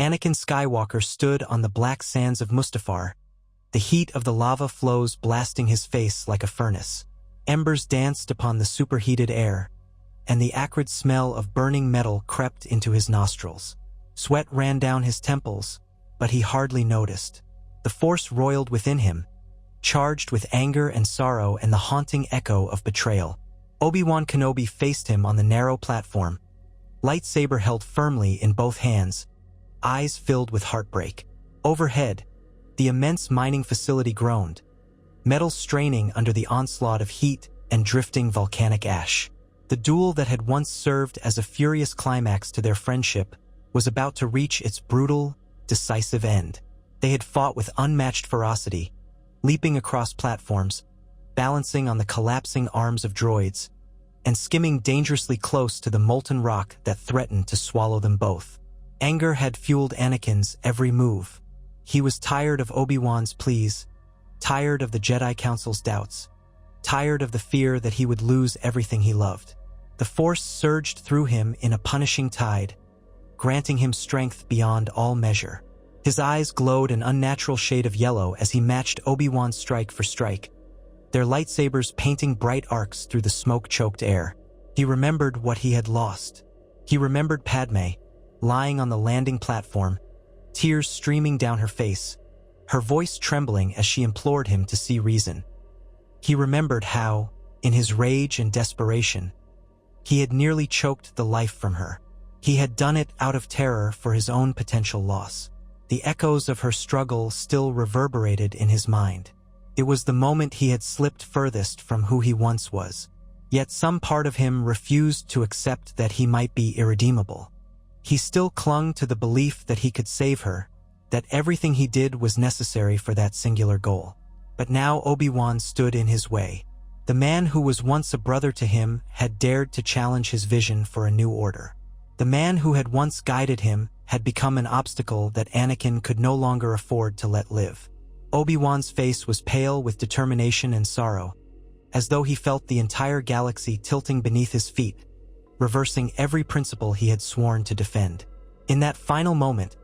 Anakin Skywalker stood on the black sands of Mustafar, the heat of the lava flows blasting his face like a furnace. Embers danced upon the superheated air, and the acrid smell of burning metal crept into his nostrils. Sweat ran down his temples, but he hardly noticed. The Force roiled within him, charged with anger and sorrow and the haunting echo of betrayal. Obi-Wan Kenobi faced him on the narrow platform, lightsaber held firmly in both hands, eyes filled with heartbreak. Overhead, the immense mining facility groaned, metal straining under the onslaught of heat and drifting volcanic ash. The duel that had once served as a furious climax to their friendship was about to reach its brutal, decisive end. They had fought with unmatched ferocity, leaping across platforms, balancing on the collapsing arms of droids, and skimming dangerously close to the molten rock that threatened to swallow them both. Anger had fueled Anakin's every move. He was tired of Obi-Wan's pleas, tired of the Jedi Council's doubts, tired of the fear that he would lose everything he loved. The Force surged through him in a punishing tide, granting him strength beyond all measure. His eyes glowed an unnatural shade of yellow as he matched Obi-Wan's strike for strike, their lightsabers painting bright arcs through the smoke-choked air. He remembered what he had lost. He remembered Padme, lying on the landing platform, tears streaming down her face, her voice trembling as she implored him to see reason. He remembered how, in his rage and desperation, he had nearly choked the life from her. He had done it out of terror for his own potential loss. The echoes of her struggle still reverberated in his mind. It was the moment he had slipped furthest from who he once was. Yet some part of him refused to accept that he might be irredeemable. He still clung to the belief that he could save her, that everything he did was necessary for that singular goal. But now Obi-Wan stood in his way. The man who was once a brother to him had dared to challenge his vision for a new order. The man who had once guided him had become an obstacle that Anakin could no longer afford to let live. Obi-Wan's face was pale with determination and sorrow, as though he felt the entire galaxy tilting beneath his feet, reversing every principle he had sworn to defend. In that final moment,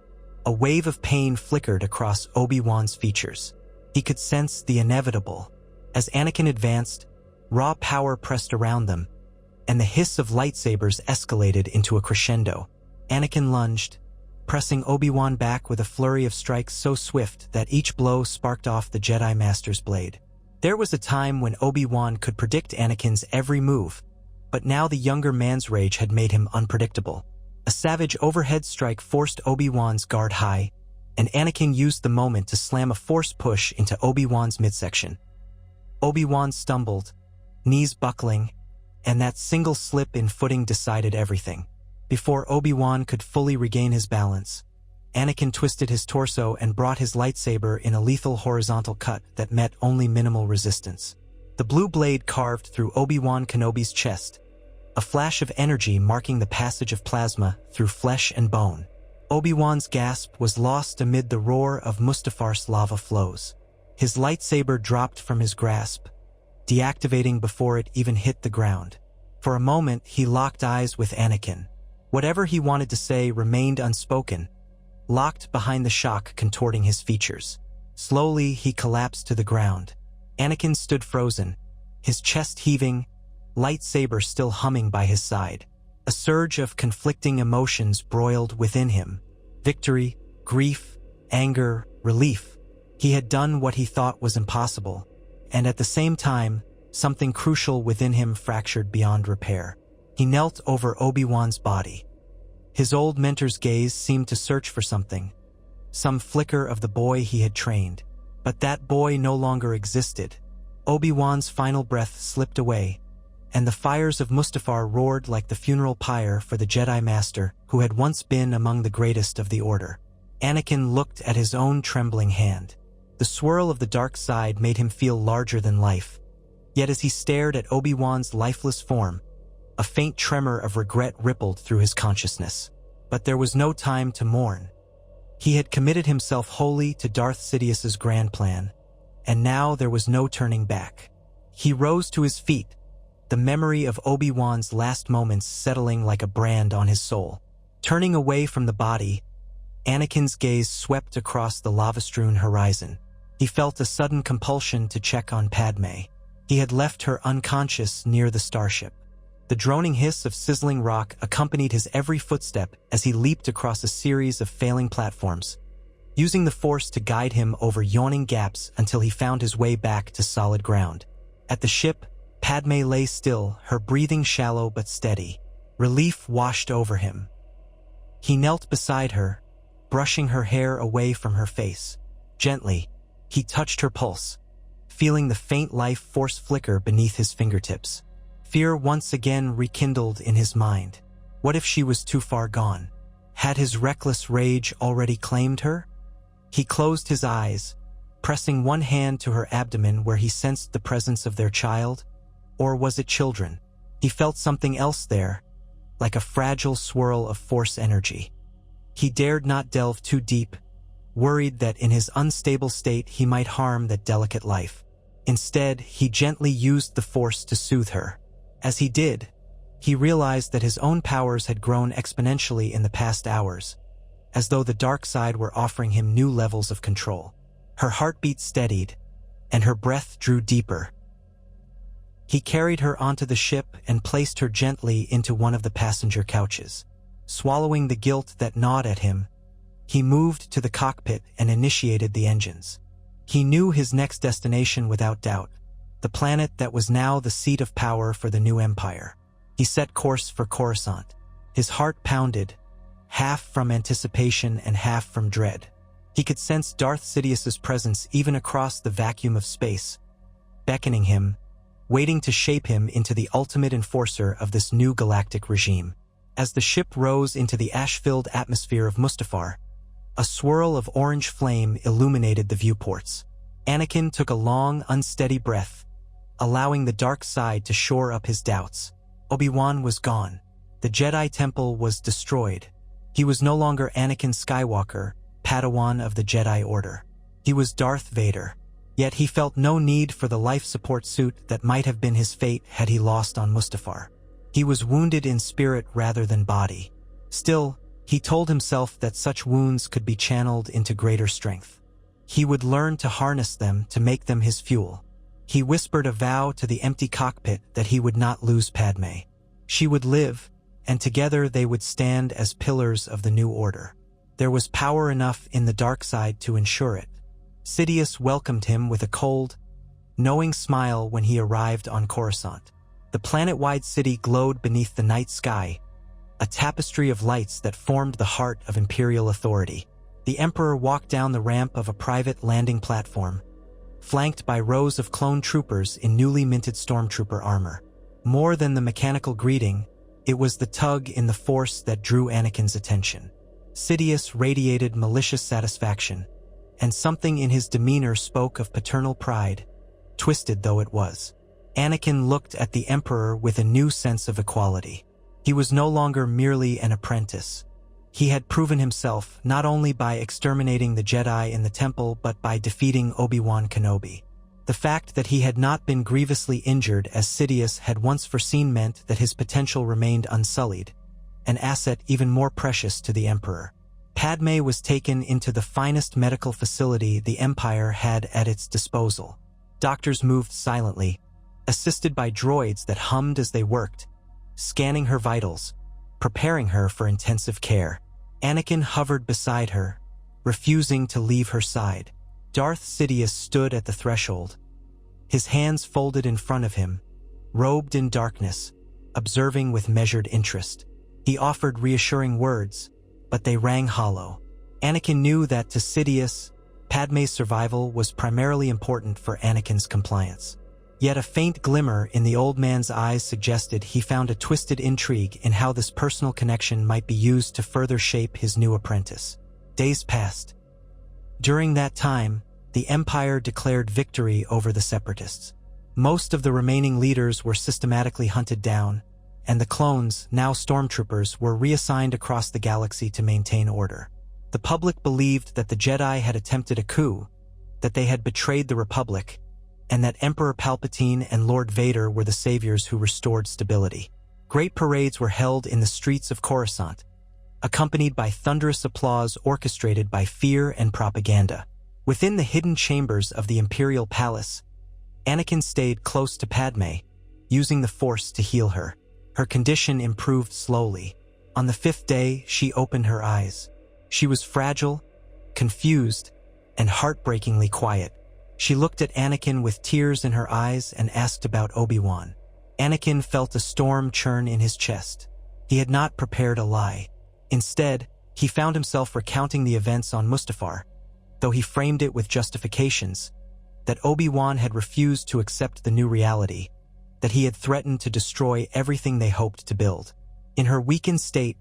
a wave of pain flickered across Obi-Wan's features. He could sense the inevitable. As Anakin advanced, raw power pressed around them, and the hiss of lightsabers escalated into a crescendo. Anakin lunged, pressing Obi-Wan back with a flurry of strikes so swift that each blow sparked off the Jedi Master's blade. There was a time when Obi-Wan could predict Anakin's every move, but now the younger man's rage had made him unpredictable. A savage overhead strike forced Obi-Wan's guard high, and Anakin used the moment to slam a force push into Obi-Wan's midsection. Obi-Wan stumbled, knees buckling, and that single slip in footing decided everything. Before Obi-Wan could fully regain his balance, Anakin twisted his torso and brought his lightsaber in a lethal horizontal cut that met only minimal resistance. The blue blade carved through Obi-Wan Kenobi's chest, a flash of energy marking the passage of plasma through flesh and bone. Obi-Wan's gasp was lost amid the roar of Mustafar's lava flows. His lightsaber dropped from his grasp, deactivating before it even hit the ground. For a moment, he locked eyes with Anakin. Whatever he wanted to say remained unspoken, locked behind the shock contorting his features. Slowly, he collapsed to the ground. Anakin stood frozen, his chest heaving, lightsaber still humming by his side. A surge of conflicting emotions broiled within him. Victory, grief, anger, relief. He had done what he thought was impossible, and at the same time, something crucial within him fractured beyond repair. He knelt over Obi-Wan's body. His old mentor's gaze seemed to search for something, some flicker of the boy he had trained. But that boy no longer existed. Obi-Wan's final breath slipped away, and the fires of Mustafar roared like the funeral pyre for the Jedi Master who had once been among the greatest of the Order. Anakin looked at his own trembling hand. The swirl of the dark side made him feel larger than life. Yet as he stared at Obi-Wan's lifeless form, a faint tremor of regret rippled through his consciousness. But there was no time to mourn. He had committed himself wholly to Darth Sidious's grand plan, and now there was no turning back. He rose to his feet, the memory of Obi-Wan's last moments settling like a brand on his soul. Turning away from the body, Anakin's gaze swept across the lava-strewn horizon. He felt a sudden compulsion to check on Padme. He had left her unconscious near the starship. The droning hiss of sizzling rock accompanied his every footstep as he leaped across a series of failing platforms, using the Force to guide him over yawning gaps until he found his way back to solid ground. At the ship, Padme lay still, her breathing shallow but steady. Relief washed over him. He knelt beside her, brushing her hair away from her face. Gently, he touched her pulse, feeling the faint life force flicker beneath his fingertips. Fear once again rekindled in his mind. What if she was too far gone? Had his reckless rage already claimed her? He closed his eyes, pressing one hand to her abdomen where he sensed the presence of their child. Or was it children? He felt something else there, like a fragile swirl of Force energy. He dared not delve too deep, worried that in his unstable state he might harm that delicate life. Instead, he gently used the Force to soothe her. As he did, he realized that his own powers had grown exponentially in the past hours, as though the dark side were offering him new levels of control. Her heartbeat steadied, and her breath drew deeper. He carried her onto the ship and placed her gently into one of the passenger couches. Swallowing the guilt that gnawed at him, he moved to the cockpit and initiated the engines. He knew his next destination without doubt, the planet that was now the seat of power for the new empire. He set course for Coruscant. His heart pounded, half from anticipation and half from dread. He could sense Darth Sidious's presence even across the vacuum of space, beckoning him, waiting to shape him into the ultimate enforcer of this new galactic regime. As the ship rose into the ash-filled atmosphere of Mustafar, a swirl of orange flame illuminated the viewports. Anakin took a long, unsteady breath, allowing the dark side to shore up his doubts. Obi-Wan was gone. The Jedi Temple was destroyed. He was no longer Anakin Skywalker, Padawan of the Jedi Order. He was Darth Vader. Yet he felt no need for the life support suit that might have been his fate had he lost on Mustafar. He was wounded in spirit rather than body. Still, he told himself that such wounds could be channeled into greater strength. He would learn to harness them to make them his fuel. He whispered a vow to the empty cockpit that he would not lose Padme. She would live, and together they would stand as pillars of the new order. There was power enough in the dark side to ensure it. Sidious welcomed him with a cold, knowing smile when he arrived on Coruscant. The planet-wide city glowed beneath the night sky, a tapestry of lights that formed the heart of imperial authority. The Emperor walked down the ramp of a private landing platform, flanked by rows of clone troopers in newly minted stormtrooper armor. More than the mechanical greeting, it was the tug in the Force that drew Anakin's attention. Sidious radiated malicious satisfaction, and something in his demeanor spoke of paternal pride, twisted though it was. Anakin looked at the Emperor with a new sense of equality. He was no longer merely an apprentice. He had proven himself not only by exterminating the Jedi in the temple but by defeating Obi-Wan Kenobi. The fact that he had not been grievously injured as Sidious had once foreseen meant that his potential remained unsullied, an asset even more precious to the Emperor. Padme was taken into the finest medical facility the Empire had at its disposal. Doctors moved silently, assisted by droids that hummed as they worked, scanning her vitals, preparing her for intensive care. Anakin hovered beside her, refusing to leave her side. Darth Sidious stood at the threshold, his hands folded in front of him, robed in darkness, observing with measured interest. He offered reassuring words, but they rang hollow. Anakin knew that to Sidious, Padme's survival was primarily important for Anakin's compliance. Yet a faint glimmer in the old man's eyes suggested he found a twisted intrigue in how this personal connection might be used to further shape his new apprentice. Days passed. During that time, the Empire declared victory over the Separatists. Most of the remaining leaders were systematically hunted down, and the clones, now stormtroopers, were reassigned across the galaxy to maintain order. The public believed that the Jedi had attempted a coup, that they had betrayed the Republic, and that Emperor Palpatine and Lord Vader were the saviors who restored stability. Great parades were held in the streets of Coruscant, accompanied by thunderous applause orchestrated by fear and propaganda. Within the hidden chambers of the Imperial Palace, Anakin stayed close to Padme, using the Force to heal her. Her condition improved slowly. On the 5th day, she opened her eyes. She was fragile, confused, and heartbreakingly quiet. She looked at Anakin with tears in her eyes and asked about Obi-Wan. Anakin felt a storm churn in his chest. He had not prepared a lie. Instead, he found himself recounting the events on Mustafar, though he framed it with justifications, that Obi-Wan had refused to accept the new reality, that he had threatened to destroy everything they hoped to build. In her weakened state,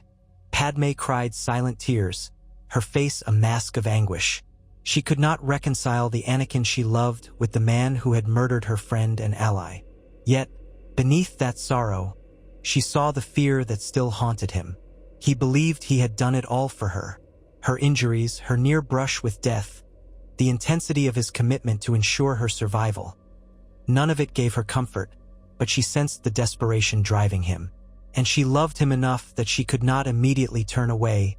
Padme cried silent tears, her face a mask of anguish. She could not reconcile the Anakin she loved with the man who had murdered her friend and ally. Yet, beneath that sorrow, she saw the fear that still haunted him. He believed he had done it all for her. Her injuries, her near brush with death, the intensity of his commitment to ensure her survival. None of it gave her comfort, but she sensed the desperation driving him. And she loved him enough that she could not immediately turn away,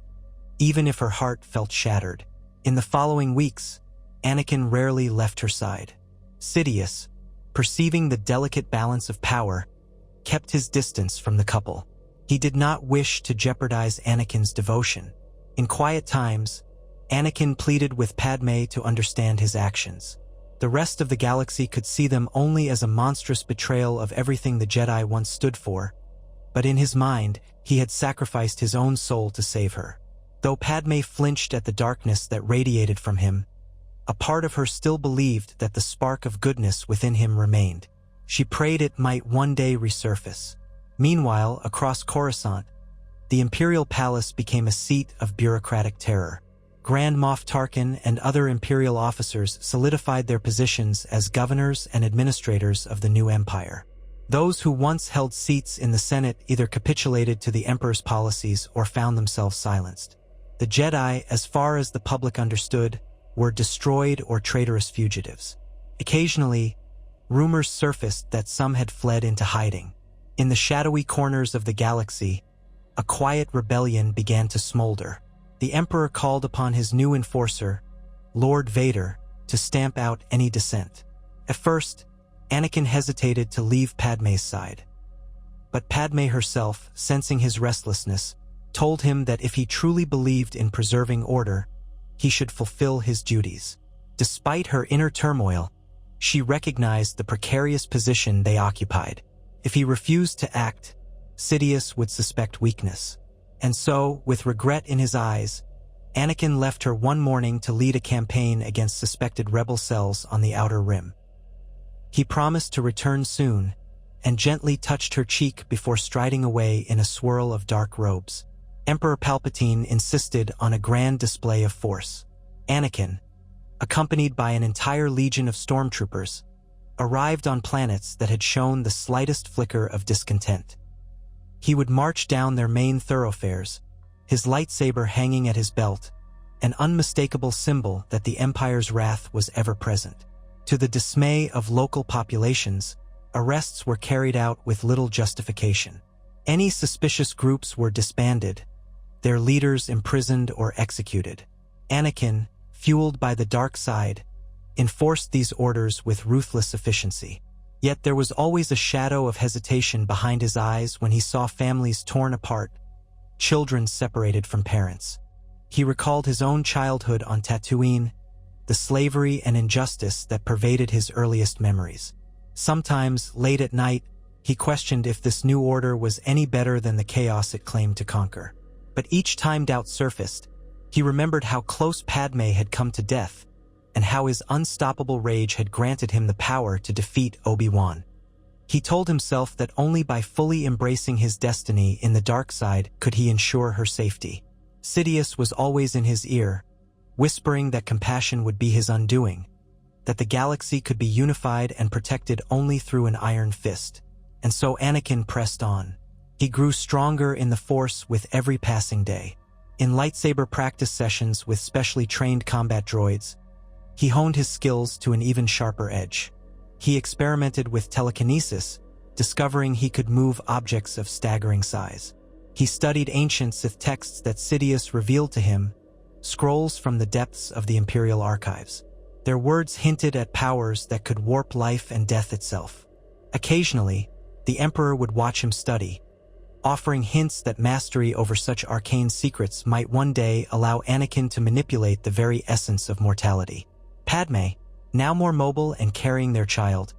even if her heart felt shattered. In the following weeks, Anakin rarely left her side. Sidious, perceiving the delicate balance of power, kept his distance from the couple. He did not wish to jeopardize Anakin's devotion. In quiet times, Anakin pleaded with Padme to understand his actions. The rest of the galaxy could see them only as a monstrous betrayal of everything the Jedi once stood for, but in his mind, he had sacrificed his own soul to save her. Though Padme flinched at the darkness that radiated from him, a part of her still believed that the spark of goodness within him remained. She prayed it might one day resurface. Meanwhile, across Coruscant, the Imperial Palace became a seat of bureaucratic terror. Grand Moff Tarkin and other Imperial officers solidified their positions as governors and administrators of the new empire. Those who once held seats in the Senate either capitulated to the Emperor's policies or found themselves silenced. The Jedi, as far as the public understood, were destroyed or traitorous fugitives. Occasionally, rumors surfaced that some had fled into hiding. In the shadowy corners of the galaxy, a quiet rebellion began to smolder. The Emperor called upon his new enforcer, Lord Vader, to stamp out any dissent. At first, Anakin hesitated to leave Padme's side. But Padme herself, sensing his restlessness, told him that if he truly believed in preserving order, he should fulfill his duties. Despite her inner turmoil, she recognized the precarious position they occupied. If he refused to act, Sidious would suspect weakness. And so, with regret in his eyes, Anakin left her one morning to lead a campaign against suspected rebel cells on the Outer Rim. He promised to return soon, and gently touched her cheek before striding away in a swirl of dark robes. Emperor Palpatine insisted on a grand display of force. Anakin, accompanied by an entire legion of stormtroopers, arrived on planets that had shown the slightest flicker of discontent. He would march down their main thoroughfares, his lightsaber hanging at his belt, an unmistakable symbol that the Empire's wrath was ever present. To the dismay of local populations, arrests were carried out with little justification. Any suspicious groups were disbanded, their leaders imprisoned or executed. Anakin, fueled by the dark side, enforced these orders with ruthless efficiency. Yet there was always a shadow of hesitation behind his eyes when he saw families torn apart, children separated from parents. He recalled his own childhood on Tatooine, the slavery and injustice that pervaded his earliest memories. Sometimes, late at night, he questioned if this new order was any better than the chaos it claimed to conquer. But each time doubt surfaced, he remembered how close Padme had come to death, and how his unstoppable rage had granted him the power to defeat Obi-Wan. He told himself that only by fully embracing his destiny in the dark side could he ensure her safety. Sidious was always in his ear, whispering that compassion would be his undoing, that the galaxy could be unified and protected only through an iron fist. And so Anakin pressed on. He grew stronger in the Force with every passing day. In lightsaber practice sessions with specially trained combat droids, he honed his skills to an even sharper edge. He experimented with telekinesis, discovering he could move objects of staggering size. He studied ancient Sith texts that Sidious revealed to him, scrolls from the depths of the Imperial archives. Their words hinted at powers that could warp life and death itself. Occasionally, the Emperor would watch him study, offering hints that mastery over such arcane secrets might one day allow Anakin to manipulate the very essence of mortality. Padme, now more mobile and carrying their child,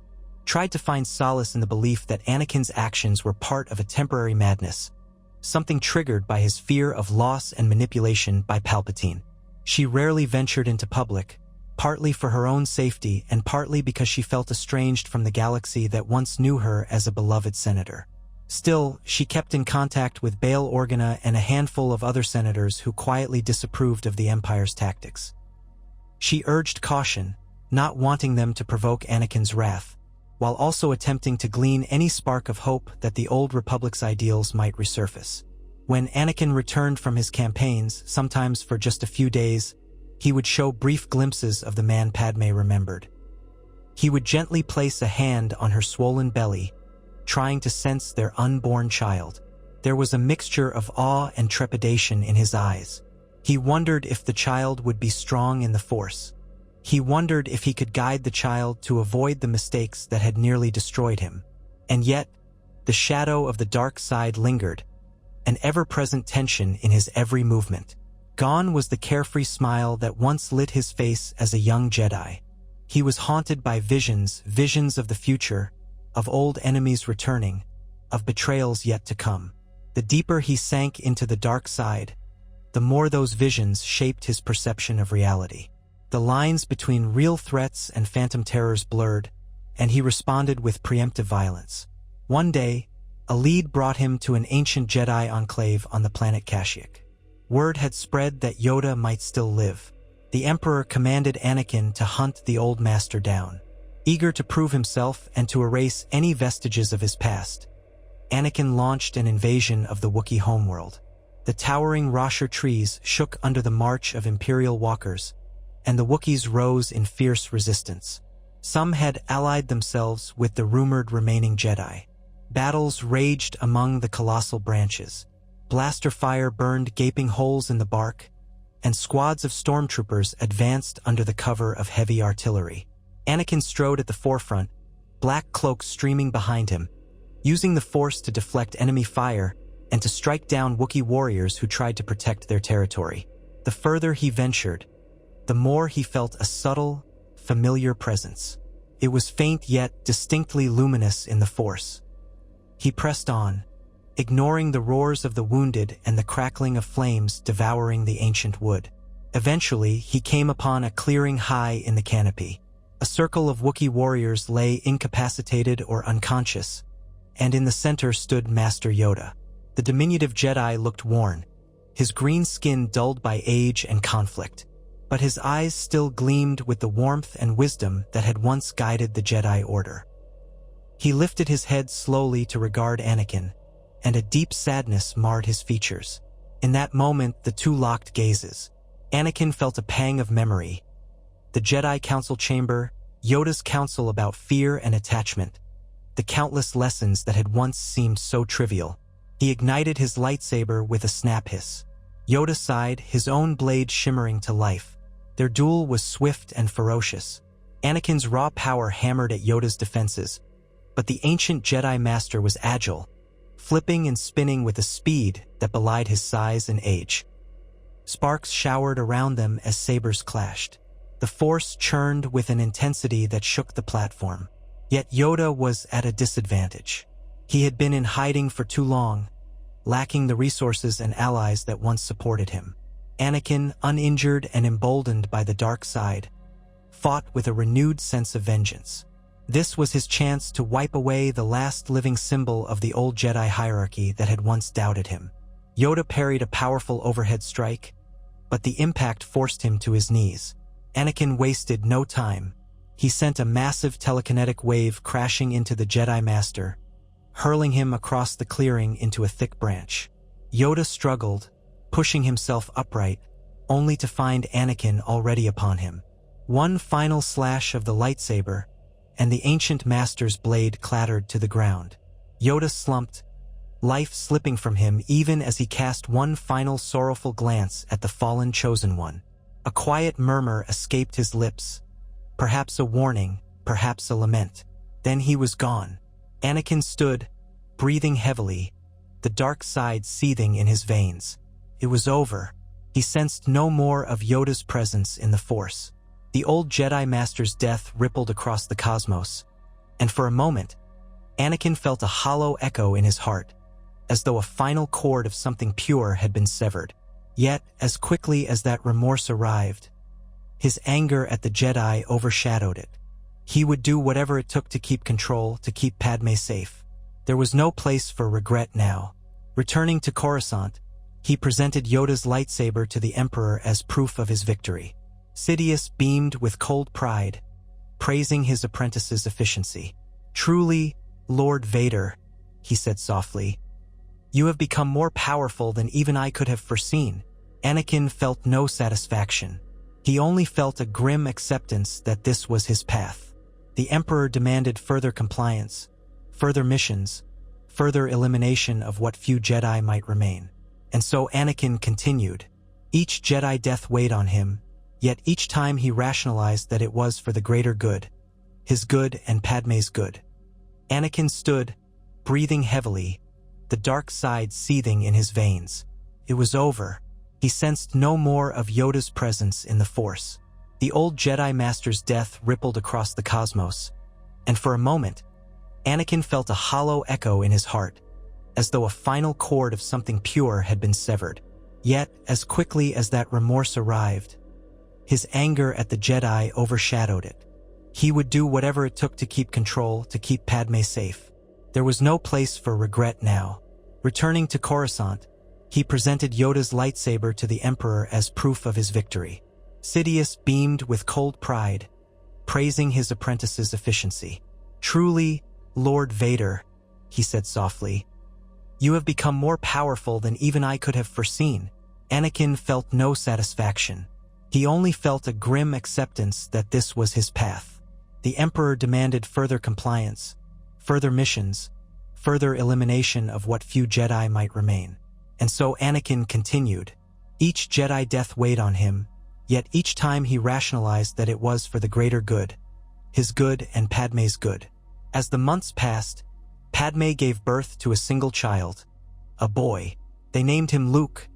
tried to find solace in the belief that Anakin's actions were part of a temporary madness, something triggered by his fear of loss and manipulation by Palpatine. She rarely ventured into public, partly for her own safety and partly because she felt estranged from the galaxy that once knew her as a beloved senator. Still, she kept in contact with Bail Organa and a handful of other senators who quietly disapproved of the Empire's tactics. She urged caution, not wanting them to provoke Anakin's wrath, while also attempting to glean any spark of hope that the old Republic's ideals might resurface. When Anakin returned from his campaigns, sometimes for just a few days, he would show brief glimpses of the man Padme remembered. He would gently place a hand on her swollen belly, trying to sense their unborn child. There was a mixture of awe and trepidation in his eyes. He wondered if the child would be strong in the Force. He wondered if he could guide the child to avoid the mistakes that had nearly destroyed him. And yet, the shadow of the dark side lingered, an ever-present tension in his every movement. Gone was the carefree smile that once lit his face as a young Jedi. He was haunted by visions of the future, of old enemies returning, of betrayals yet to come. The deeper he sank into the dark side, the more those visions shaped his perception of reality. The lines between real threats and phantom terrors blurred, and he responded with preemptive violence. One day, a lead brought him to an ancient Jedi enclave on the planet Kashyyyk. Word had spread that Yoda might still live. The Emperor commanded Anakin to hunt the old master down. Eager to prove himself and to erase any vestiges of his past, Anakin launched an invasion of the Wookiee homeworld. The towering Rashur trees shook under the march of Imperial walkers, and the Wookiees rose in fierce resistance. Some had allied themselves with the rumored remaining Jedi. Battles raged among the colossal branches. Blaster fire burned gaping holes in the bark, and squads of stormtroopers advanced under the cover of heavy artillery. Anakin strode at the forefront, black cloak streaming behind him, using the Force to deflect enemy fire and to strike down Wookiee warriors who tried to protect their territory. The further he ventured, the more he felt a subtle, familiar presence. It was faint yet distinctly luminous in the Force. He pressed on, ignoring the roars of the wounded and the crackling of flames devouring the ancient wood. Eventually, he came upon a clearing high in the canopy. A circle of Wookiee warriors lay incapacitated or unconscious, and in the center stood Master Yoda. The diminutive Jedi looked worn, his green skin dulled by age and conflict, but his eyes still gleamed with the warmth and wisdom that had once guided the Jedi Order. He lifted his head slowly to regard Anakin, and a deep sadness marred his features. In that moment, the two locked gazes. Anakin felt a pang of memory. The Jedi Council chamber, Yoda's counsel about fear and attachment, the countless lessons that had once seemed so trivial. He ignited his lightsaber with a snap hiss. Yoda sighed, his own blade shimmering to life. Their duel was swift and ferocious. Anakin's raw power hammered at Yoda's defenses, but the ancient Jedi Master was agile, flipping and spinning with a speed that belied his size and age. Sparks showered around them as sabers clashed. The Force churned with an intensity that shook the platform. Yet Yoda was at a disadvantage. He had been in hiding for too long, lacking the resources and allies that once supported him. Anakin, uninjured and emboldened by the dark side, fought with a renewed sense of vengeance. This was his chance to wipe away the last living symbol of the old Jedi hierarchy that had once doubted him. Yoda parried a powerful overhead strike, but the impact forced him to his knees. Anakin wasted no time. He sent a massive telekinetic wave crashing into the Jedi Master, hurling him across the clearing into a thick branch. Yoda struggled, pushing himself upright, only to find Anakin already upon him. One final slash of the lightsaber, and the ancient Master's blade clattered to the ground. Yoda slumped, life slipping from him even as he cast one final sorrowful glance at the fallen chosen one. A quiet murmur escaped his lips, perhaps a warning, perhaps a lament. Then he was gone. Anakin stood, breathing heavily, the dark side seething in his veins. It was over. He sensed no more of Yoda's presence in the Force. The old Jedi Master's death rippled across the cosmos, and for a moment, Anakin felt a hollow echo in his heart, as though a final chord of something pure had been severed. Yet, as quickly as that remorse arrived, his anger at the Jedi overshadowed it. He would do whatever it took to keep control, to keep Padme safe. There was no place for regret now. Returning to Coruscant, he presented Yoda's lightsaber to the Emperor as proof of his victory. Sidious beamed with cold pride, praising his apprentice's efficiency. "Truly, Lord Vader," he said softly, "you have become more powerful than even I could have foreseen." Anakin felt no satisfaction. He only felt a grim acceptance that this was his path. The Emperor demanded further compliance, further missions, further elimination of what few Jedi might remain. And so Anakin continued. Each Jedi death weighed on him, yet each time he rationalized that it was for the greater good, his good and Padme's good. Anakin stood, breathing heavily, the dark side seething in his veins. It was over. He sensed no more of Yoda's presence in the Force. The old Jedi Master's death rippled across the cosmos, and for a moment, Anakin felt a hollow echo in his heart, as though a final chord of something pure had been severed. Yet, as quickly as that remorse arrived, his anger at the Jedi overshadowed it. He would do whatever it took to keep control, to keep Padme safe. There was no place for regret now. Returning to Coruscant, he presented Yoda's lightsaber to the Emperor as proof of his victory. Sidious beamed with cold pride, praising his apprentice's efficiency. "Truly, Lord Vader," he said softly, "you have become more powerful than even I could have foreseen." Anakin felt no satisfaction. He only felt a grim acceptance that this was his path. The Emperor demanded further compliance, further missions, further elimination of what few Jedi might remain. And so Anakin continued. Each Jedi death weighed on him, yet each time he rationalized that it was for the greater good, his good and Padme's good. As the months passed, Padme gave birth to a single child, a boy. They named him Luke,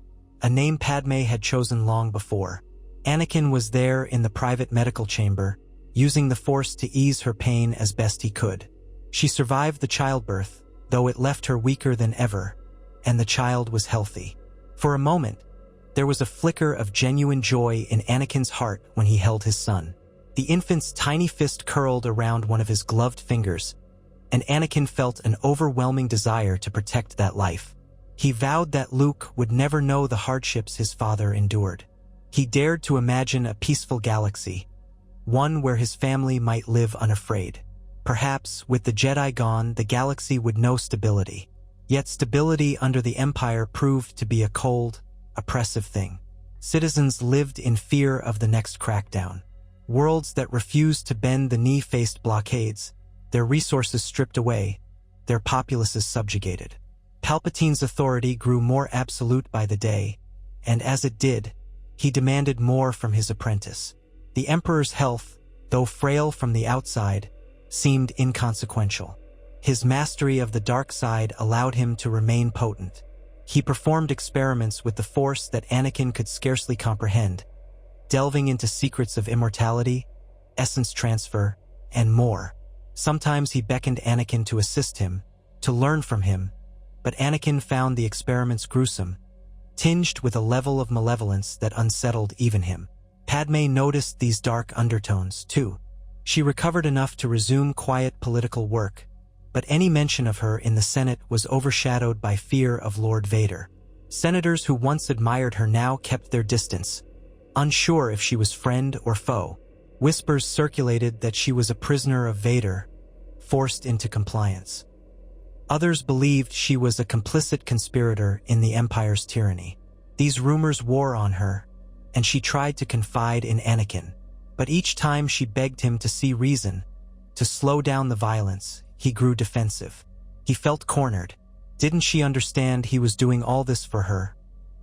a name Padme had chosen long before. Anakin was there in the private medical chamber, using the Force to ease her pain as best he could. She survived the childbirth, though it left her weaker than ever, and the child was healthy. For a moment, there was a flicker of genuine joy in Anakin's heart when he held his son. The infant's tiny fist curled around one of his gloved fingers, and Anakin felt an overwhelming desire to protect that life. He vowed that Luke would never know the hardships his father endured. He dared to imagine a peaceful galaxy, one where his family might live unafraid. Perhaps, with the Jedi gone, the galaxy would know stability. Yet stability under the Empire proved to be a cold, oppressive thing. Citizens lived in fear of the next crackdown. Worlds that refused to bend the knee faced blockades, their resources stripped away, their populaces subjugated. Palpatine's authority grew more absolute by the day, and as it did, he demanded more from his apprentice. The Emperor's health, though frail from the outside, seemed inconsequential. His mastery of the dark side allowed him to remain potent. He performed experiments with the Force that Anakin could scarcely comprehend, delving into secrets of immortality, essence transfer, and more. Sometimes he beckoned Anakin to assist him, to learn from him, but Anakin found the experiments gruesome, tinged with a level of malevolence that unsettled even him. Padme noticed these dark undertones, too. She recovered enough to resume quiet political work, but any mention of her in the Senate was overshadowed by fear of Lord Vader. Senators who once admired her now kept their distance, unsure if she was friend or foe. Whispers circulated that she was a prisoner of Vader, forced into compliance. Others believed she was a complicit conspirator in the Empire's tyranny. These rumors wore on her, and she tried to confide in Anakin. But each time she begged him to see reason, to slow down the violence, he grew defensive. He felt cornered. Didn't she understand he was doing all this for her?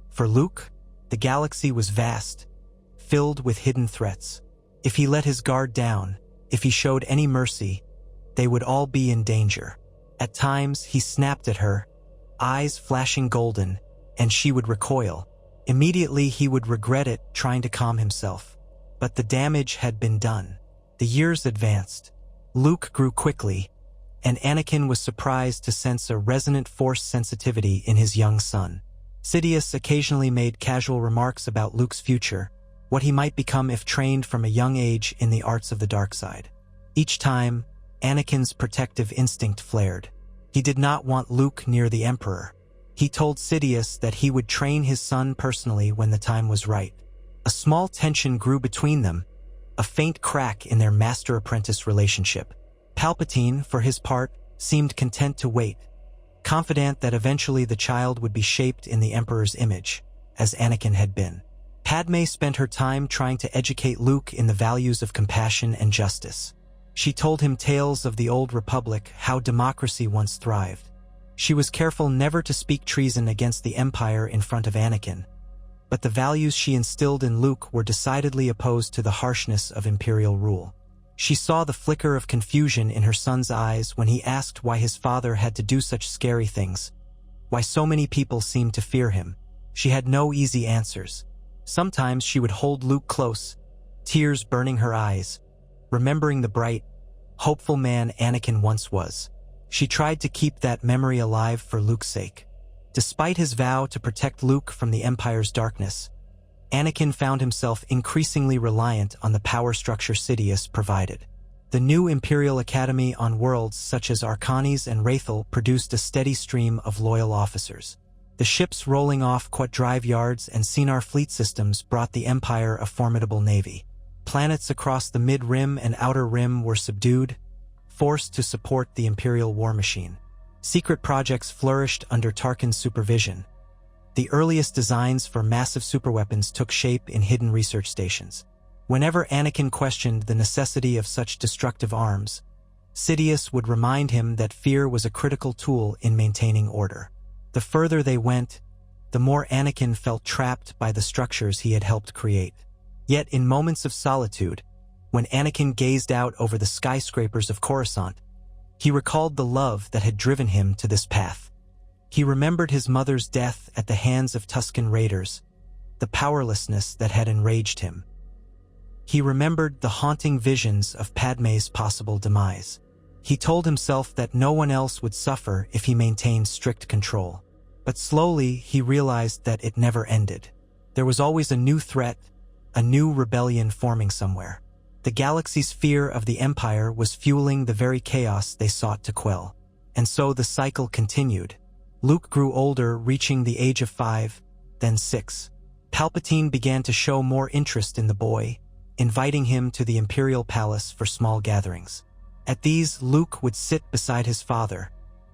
For Luke, the galaxy was vast, filled with hidden threats. If he let his guard down, if he showed any mercy, they would all be in danger. At times, he snapped at her, eyes flashing golden, and she would recoil. Immediately, he would regret it, trying to calm himself. But the damage had been done. The years advanced. Luke grew quickly, and Anakin was surprised to sense a resonant Force sensitivity in his young son. Sidious occasionally made casual remarks about Luke's future, what he might become if trained from a young age in the arts of the dark side. Each time, Anakin's protective instinct flared. He did not want Luke near the Emperor. He told Sidious that he would train his son personally when the time was right. A small tension grew between them, a faint crack in their master-apprentice relationship. Palpatine, for his part, seemed content to wait, confident that eventually the child would be shaped in the Emperor's image, as Anakin had been. Padme spent her time trying to educate Luke in the values of compassion and justice. She told him tales of the old Republic, how democracy once thrived. She was careful never to speak treason against the Empire in front of Anakin, but the values she instilled in Luke were decidedly opposed to the harshness of Imperial rule. She saw the flicker of confusion in her son's eyes when he asked why his father had to do such scary things, why so many people seemed to fear him. She had no easy answers. Sometimes she would hold Luke close, tears burning her eyes, remembering the bright, hopeful man Anakin once was. She tried to keep that memory alive for Luke's sake. Despite his vow to protect Luke from the Empire's darkness, Anakin found himself increasingly reliant on the power structure Sidious provided. The new Imperial Academy on worlds such as Arcanis and Wrathel produced a steady stream of loyal officers. The ships rolling off Quat Drive yards and Cinar fleet systems brought the Empire a formidable navy. Planets across the Mid-Rim and Outer Rim were subdued, forced to support the Imperial war machine. Secret projects flourished under Tarkin's supervision. The earliest designs for massive superweapons took shape in hidden research stations. Whenever Anakin questioned the necessity of such destructive arms, Sidious would remind him that fear was a critical tool in maintaining order. The further they went, the more Anakin felt trapped by the structures he had helped create. Yet in moments of solitude, when Anakin gazed out over the skyscrapers of Coruscant, he recalled the love that had driven him to this path. He remembered his mother's death at the hands of Tusken Raiders, the powerlessness that had enraged him. He remembered the haunting visions of Padme's possible demise. He told himself that no one else would suffer if he maintained strict control. But slowly, he realized that it never ended. There was always a new threat, a new rebellion forming somewhere. The galaxy's fear of the Empire was fueling the very chaos they sought to quell. And so the cycle continued. Luke grew older, reaching the age of 5, then 6. Palpatine began to show more interest in the boy, inviting him to the Imperial Palace for small gatherings. At these, Luke would sit beside his father,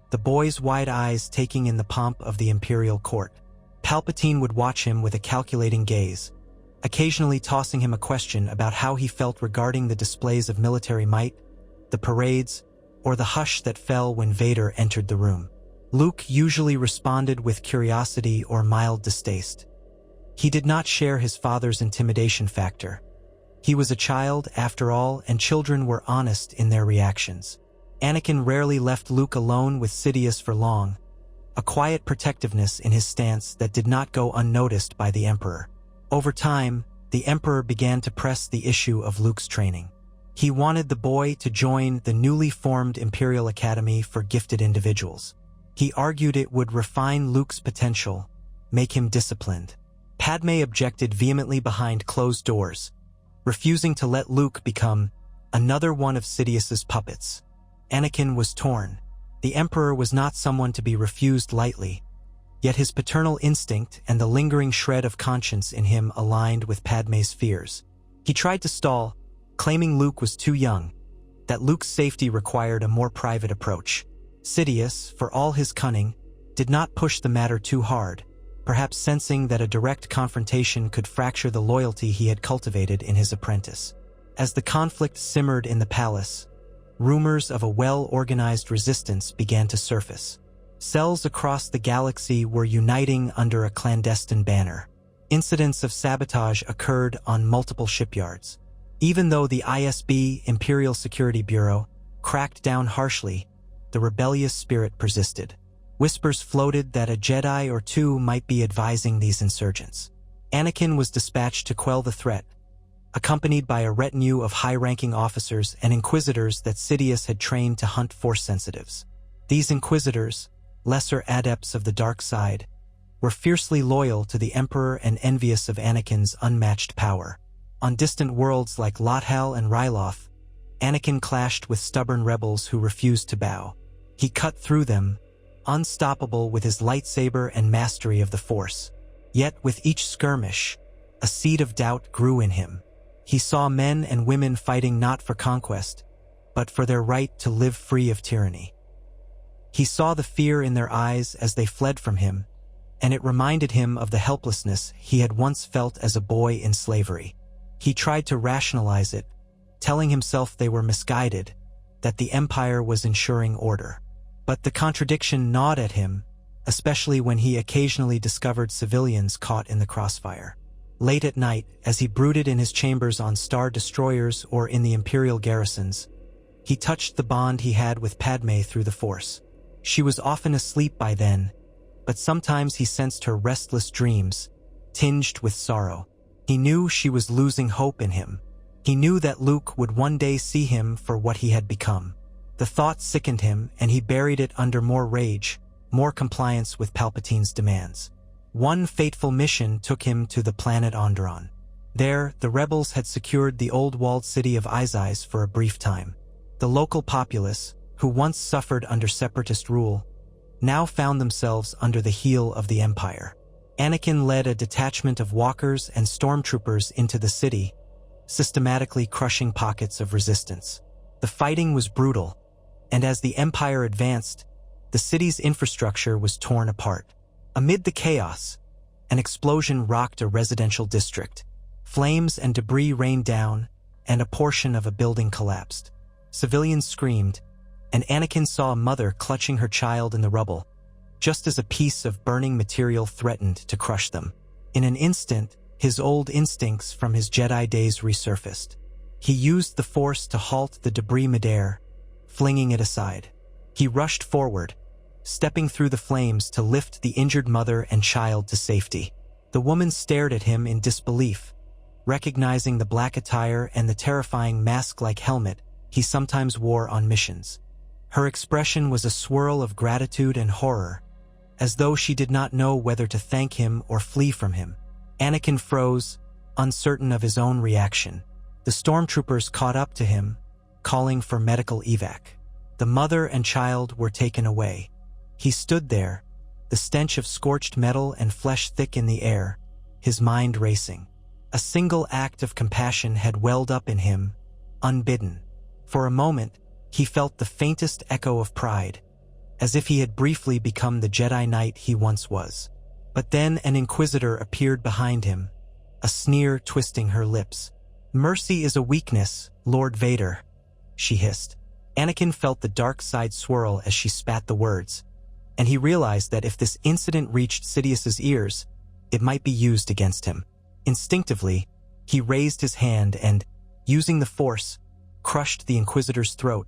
the boy's wide eyes taking in the pomp of the Imperial court. Palpatine would watch him with a calculating gaze, occasionally tossing him a question about how he felt regarding the displays of military might, the parades, or the hush that fell when Vader entered the room. Luke usually responded with curiosity or mild distaste. He did not share his father's intimidation factor. He was a child, after all, and children were honest in their reactions. Anakin rarely left Luke alone with Sidious for long, a quiet protectiveness in his stance that did not go unnoticed by the Emperor. Over time, the Emperor began to press the issue of Luke's training. He wanted the boy to join the newly formed Imperial Academy for Gifted Individuals. He argued it would refine Luke's potential, make him disciplined. Padme objected vehemently behind closed doors, refusing to let Luke become another one of Sidious's puppets. Anakin was torn. The Emperor was not someone to be refused lightly, yet his paternal instinct and the lingering shred of conscience in him aligned with Padme's fears. He tried to stall, claiming Luke was too young, that Luke's safety required a more private approach. Sidious, for all his cunning, did not push the matter too hard, perhaps sensing that a direct confrontation could fracture the loyalty he had cultivated in his apprentice. As the conflict simmered in the palace, rumors of a well-organized resistance began to surface. Cells across the galaxy were uniting under a clandestine banner. Incidents of sabotage occurred on multiple shipyards. Even though the ISB, Imperial Security Bureau, cracked down harshly, the rebellious spirit persisted. Whispers floated that a Jedi or two might be advising these insurgents. Anakin was dispatched to quell the threat, accompanied by a retinue of high-ranking officers and inquisitors that Sidious had trained to hunt Force sensitives. These inquisitors, lesser adepts of the dark side, were fiercely loyal to the Emperor and envious of Anakin's unmatched power. On distant worlds like Lothal and Ryloth, Anakin clashed with stubborn rebels who refused to bow. He cut through them, unstoppable with his lightsaber and mastery of the Force. Yet with each skirmish, a seed of doubt grew in him. He saw men and women fighting not for conquest, but for their right to live free of tyranny. He saw the fear in their eyes as they fled from him, and it reminded him of the helplessness he had once felt as a boy in slavery. He tried to rationalize it, telling himself they were misguided, that the Empire was ensuring order. But the contradiction gnawed at him, especially when he occasionally discovered civilians caught in the crossfire. Late at night, as he brooded in his chambers on star destroyers or in the Imperial garrisons, he touched the bond he had with Padme through the Force. She was often asleep by then, but sometimes he sensed her restless dreams, tinged with sorrow. He knew she was losing hope in him. He knew that Luke would one day see him for what he had become. The thought sickened him, and he buried it under more rage, more compliance with Palpatine's demands. One fateful mission took him to the planet Onderon. There, the rebels had secured the old walled city of Izais for a brief time. The local populace, who once suffered under separatist rule, now found themselves under the heel of the Empire. Anakin led a detachment of walkers and stormtroopers into the city, systematically crushing pockets of resistance. The fighting was brutal, and as the Empire advanced, the city's infrastructure was torn apart. Amid the chaos, an explosion rocked a residential district. Flames and debris rained down, and a portion of a building collapsed. Civilians screamed, and Anakin saw a mother clutching her child in the rubble, just as a piece of burning material threatened to crush them. In an instant, his old instincts from his Jedi days resurfaced. He used the Force to halt the debris midair, flinging it aside. He rushed forward, stepping through the flames to lift the injured mother and child to safety. The woman stared at him in disbelief, recognizing the black attire and the terrifying mask-like helmet he sometimes wore on missions. Her expression was a swirl of gratitude and horror, as though she did not know whether to thank him or flee from him. Anakin froze, uncertain of his own reaction. The stormtroopers caught up to him, calling for medical evac. The mother and child were taken away. He stood there, the stench of scorched metal and flesh thick in the air, his mind racing. A single act of compassion had welled up in him, unbidden. For a moment, he felt the faintest echo of pride, as if he had briefly become the Jedi Knight he once was. But then an Inquisitor appeared behind him, a sneer twisting her lips. "Mercy is a weakness, Lord Vader," she hissed. Anakin felt the dark side swirl as she spat the words, and he realized that if this incident reached Sidious's ears, it might be used against him. Instinctively, he raised his hand and, using the Force, crushed the Inquisitor's throat,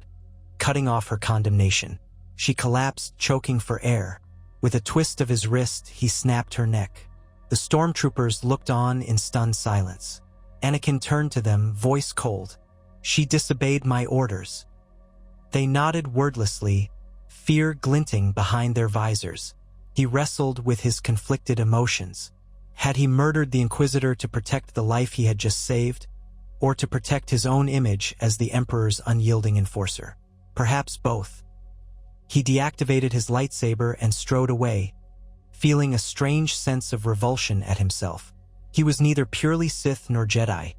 cutting off her condemnation. She collapsed, choking for air. With a twist of his wrist, he snapped her neck. The stormtroopers looked on in stunned silence. Anakin turned to them, voice cold. "She disobeyed my orders." They nodded wordlessly, fear glinting behind their visors. He wrestled with his conflicted emotions. Had he murdered the Inquisitor to protect the life he had just saved, or to protect his own image as the Emperor's unyielding enforcer? Perhaps both. He deactivated his lightsaber and strode away, feeling a strange sense of revulsion at himself. He was neither purely Sith nor Jedi.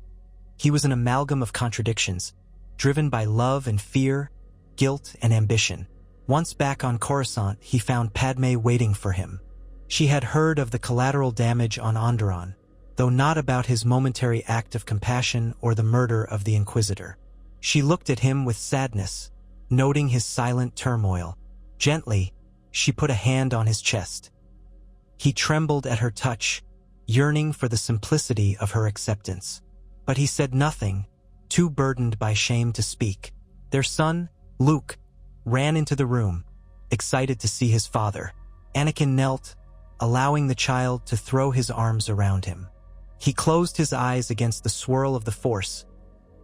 He was an amalgam of contradictions, driven by love and fear, guilt and ambition. Once back on Coruscant, he found Padme waiting for him. She had heard of the collateral damage on Onderon, though not about his momentary act of compassion or the murder of the Inquisitor. She looked at him with sadness, noting his silent turmoil. Gently, She put a hand on his chest. He trembled at her touch, yearning for the simplicity of her acceptance. But he said nothing, too burdened by shame to speak. Their son, Luke, ran into the room, excited to see his father. Anakin knelt, allowing the child to throw his arms around him. He closed his eyes against the swirl of the Force,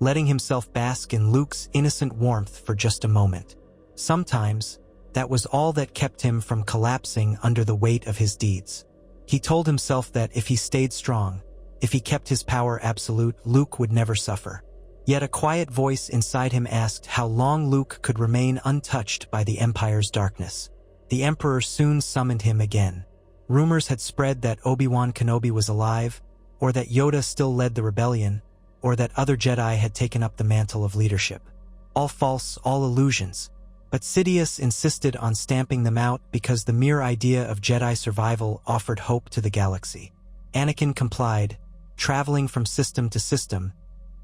letting himself bask in Luke's innocent warmth for just a moment. Sometimes, that was all that kept him from collapsing under the weight of his deeds. He told himself that if he stayed strong, if he kept his power absolute, Luke would never suffer. Yet a quiet voice inside him asked how long Luke could remain untouched by the Empire's darkness. The Emperor soon summoned him again. Rumors had spread that Obi-Wan Kenobi was alive, or that Yoda still led the rebellion, or that other Jedi had taken up the mantle of leadership. All false, all illusions. But Sidious insisted on stamping them out because the mere idea of Jedi survival offered hope to the galaxy. Anakin complied, traveling from system to system,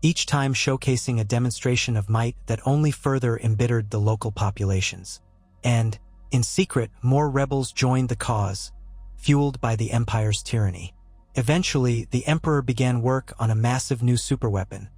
each time showcasing a demonstration of might that only further embittered the local populations. And, in secret, more rebels joined the cause, fueled by the Empire's tyranny. Eventually, the Emperor began work on a massive new superweapon,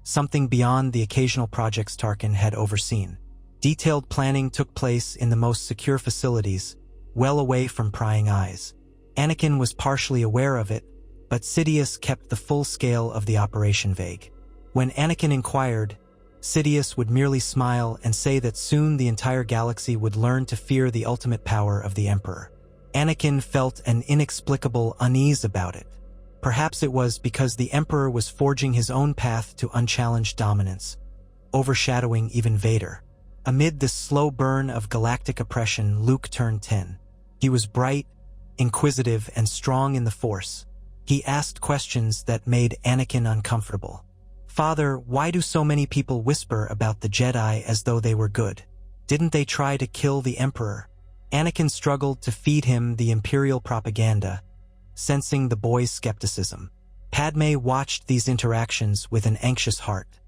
something beyond the occasional projects Tarkin had overseen. Detailed planning took place in the most secure facilities, well away from prying eyes. Anakin was partially aware of it, but Sidious kept the full scale of the operation vague. When Anakin inquired, Sidious would merely smile and say that soon the entire galaxy would learn to fear the ultimate power of the Emperor. Anakin felt an inexplicable unease about it. Perhaps it was because the Emperor was forging his own path to unchallenged dominance, overshadowing even Vader. Amid this slow burn of galactic oppression, Luke turned 10. He was bright, inquisitive, and strong in the Force. He asked questions that made Anakin uncomfortable. "Father, why do so many people whisper about the Jedi as though they were good? Didn't they try to kill the Emperor?" Anakin struggled to feed him the Imperial propaganda, sensing the boy's skepticism. Padme watched these interactions with an anxious heart.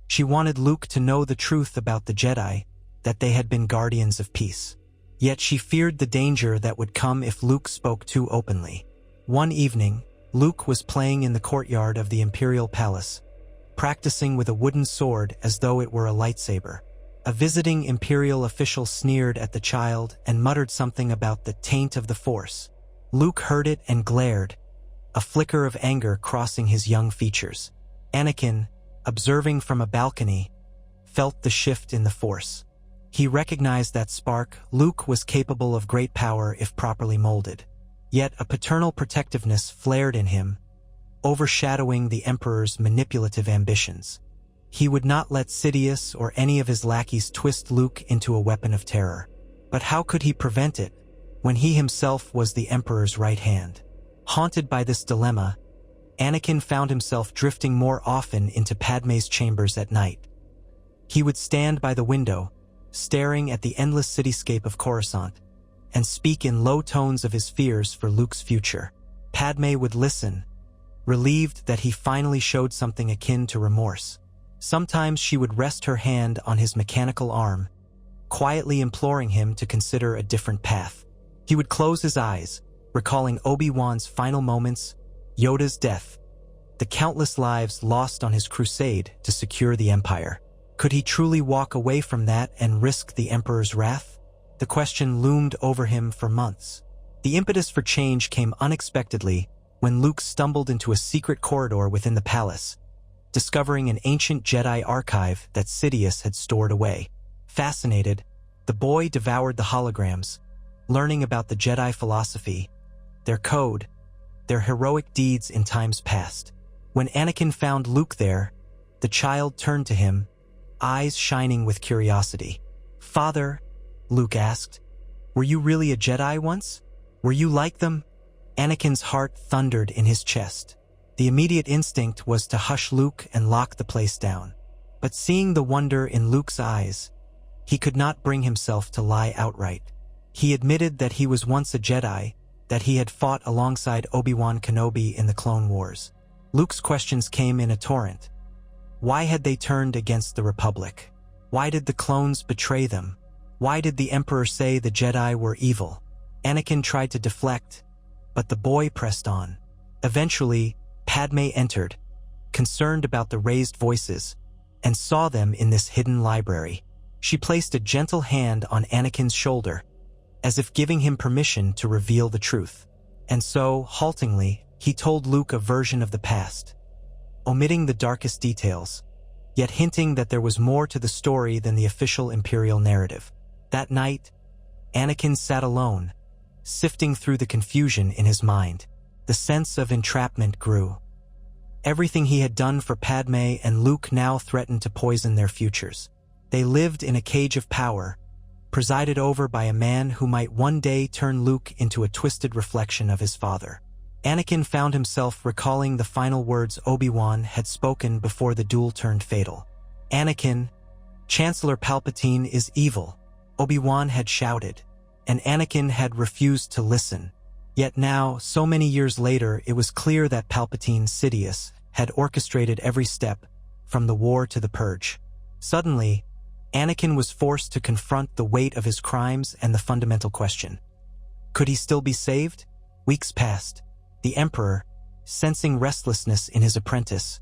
She wanted Luke to know the truth about the Jedi, that they had been guardians of peace. Yet she feared the danger that would come if Luke spoke too openly. One evening, Luke was playing in the courtyard of the Imperial Palace, practicing with a wooden sword as though it were a lightsaber. A visiting Imperial official sneered at the child and muttered something about the taint of the Force. Luke heard it and glared, a flicker of anger crossing his young features. Anakin, observing from a balcony, felt the shift in the Force. He recognized that spark. Luke was capable of great power if properly molded. Yet a paternal protectiveness flared in him, overshadowing the Emperor's manipulative ambitions. He would not let Sidious or any of his lackeys twist Luke into a weapon of terror. But how could he prevent it, when he himself was the Emperor's right hand? Haunted by this dilemma, Anakin found himself drifting more often into Padme's chambers at night. He would stand by the window, staring at the endless cityscape of Coruscant, and speak in low tones of his fears for Luke's future. Padme would listen, relieved that he finally showed something akin to remorse. Sometimes she would rest her hand on his mechanical arm, quietly imploring him to consider a different path. He would close his eyes, recalling Obi-Wan's final moments, Yoda's death, the countless lives lost on his crusade to secure the Empire. Could he truly walk away from that and risk the Emperor's wrath? The question loomed over him for months. The impetus for change came unexpectedly when Luke stumbled into a secret corridor within the palace, discovering an ancient Jedi archive that Sidious had stored away. Fascinated, the boy devoured the holograms, learning about the Jedi philosophy, their code, their heroic deeds in times past. When Anakin found Luke there, the child turned to him, eyes shining with curiosity. "Father," Luke asked, "were you really a Jedi once? Were you like them?" Anakin's heart thundered in his chest. The immediate instinct was to hush Luke and lock the place down. But seeing the wonder in Luke's eyes, he could not bring himself to lie outright. He admitted that he was once a Jedi, that he had fought alongside Obi-Wan Kenobi in the Clone Wars. Luke's questions came in a torrent. Why had they turned against the Republic? Why did the clones betray them? Why did the Emperor say the Jedi were evil? Anakin tried to deflect, but the boy pressed on. Eventually, Padme entered, concerned about the raised voices, and saw them in this hidden library. She placed a gentle hand on Anakin's shoulder, as if giving him permission to reveal the truth. And so, haltingly, he told Luke a version of the past, omitting the darkest details, yet hinting that there was more to the story than the official Imperial narrative. That night, Anakin sat alone, sifting through the confusion in his mind. The sense of entrapment grew. Everything he had done for Padme and Luke now threatened to poison their futures. They lived in a cage of power, presided over by a man who might one day turn Luke into a twisted reflection of his father. Anakin found himself recalling the final words Obi-Wan had spoken before the duel turned fatal. "Anakin, Chancellor Palpatine is evil," Obi-Wan had shouted, and Anakin had refused to listen. Yet now, so many years later, it was clear that Palpatine Sidious had orchestrated every step, from the war to the purge. Suddenly, Anakin was forced to confront the weight of his crimes and the fundamental question: could he still be saved? Weeks passed. The Emperor, sensing restlessness in his apprentice,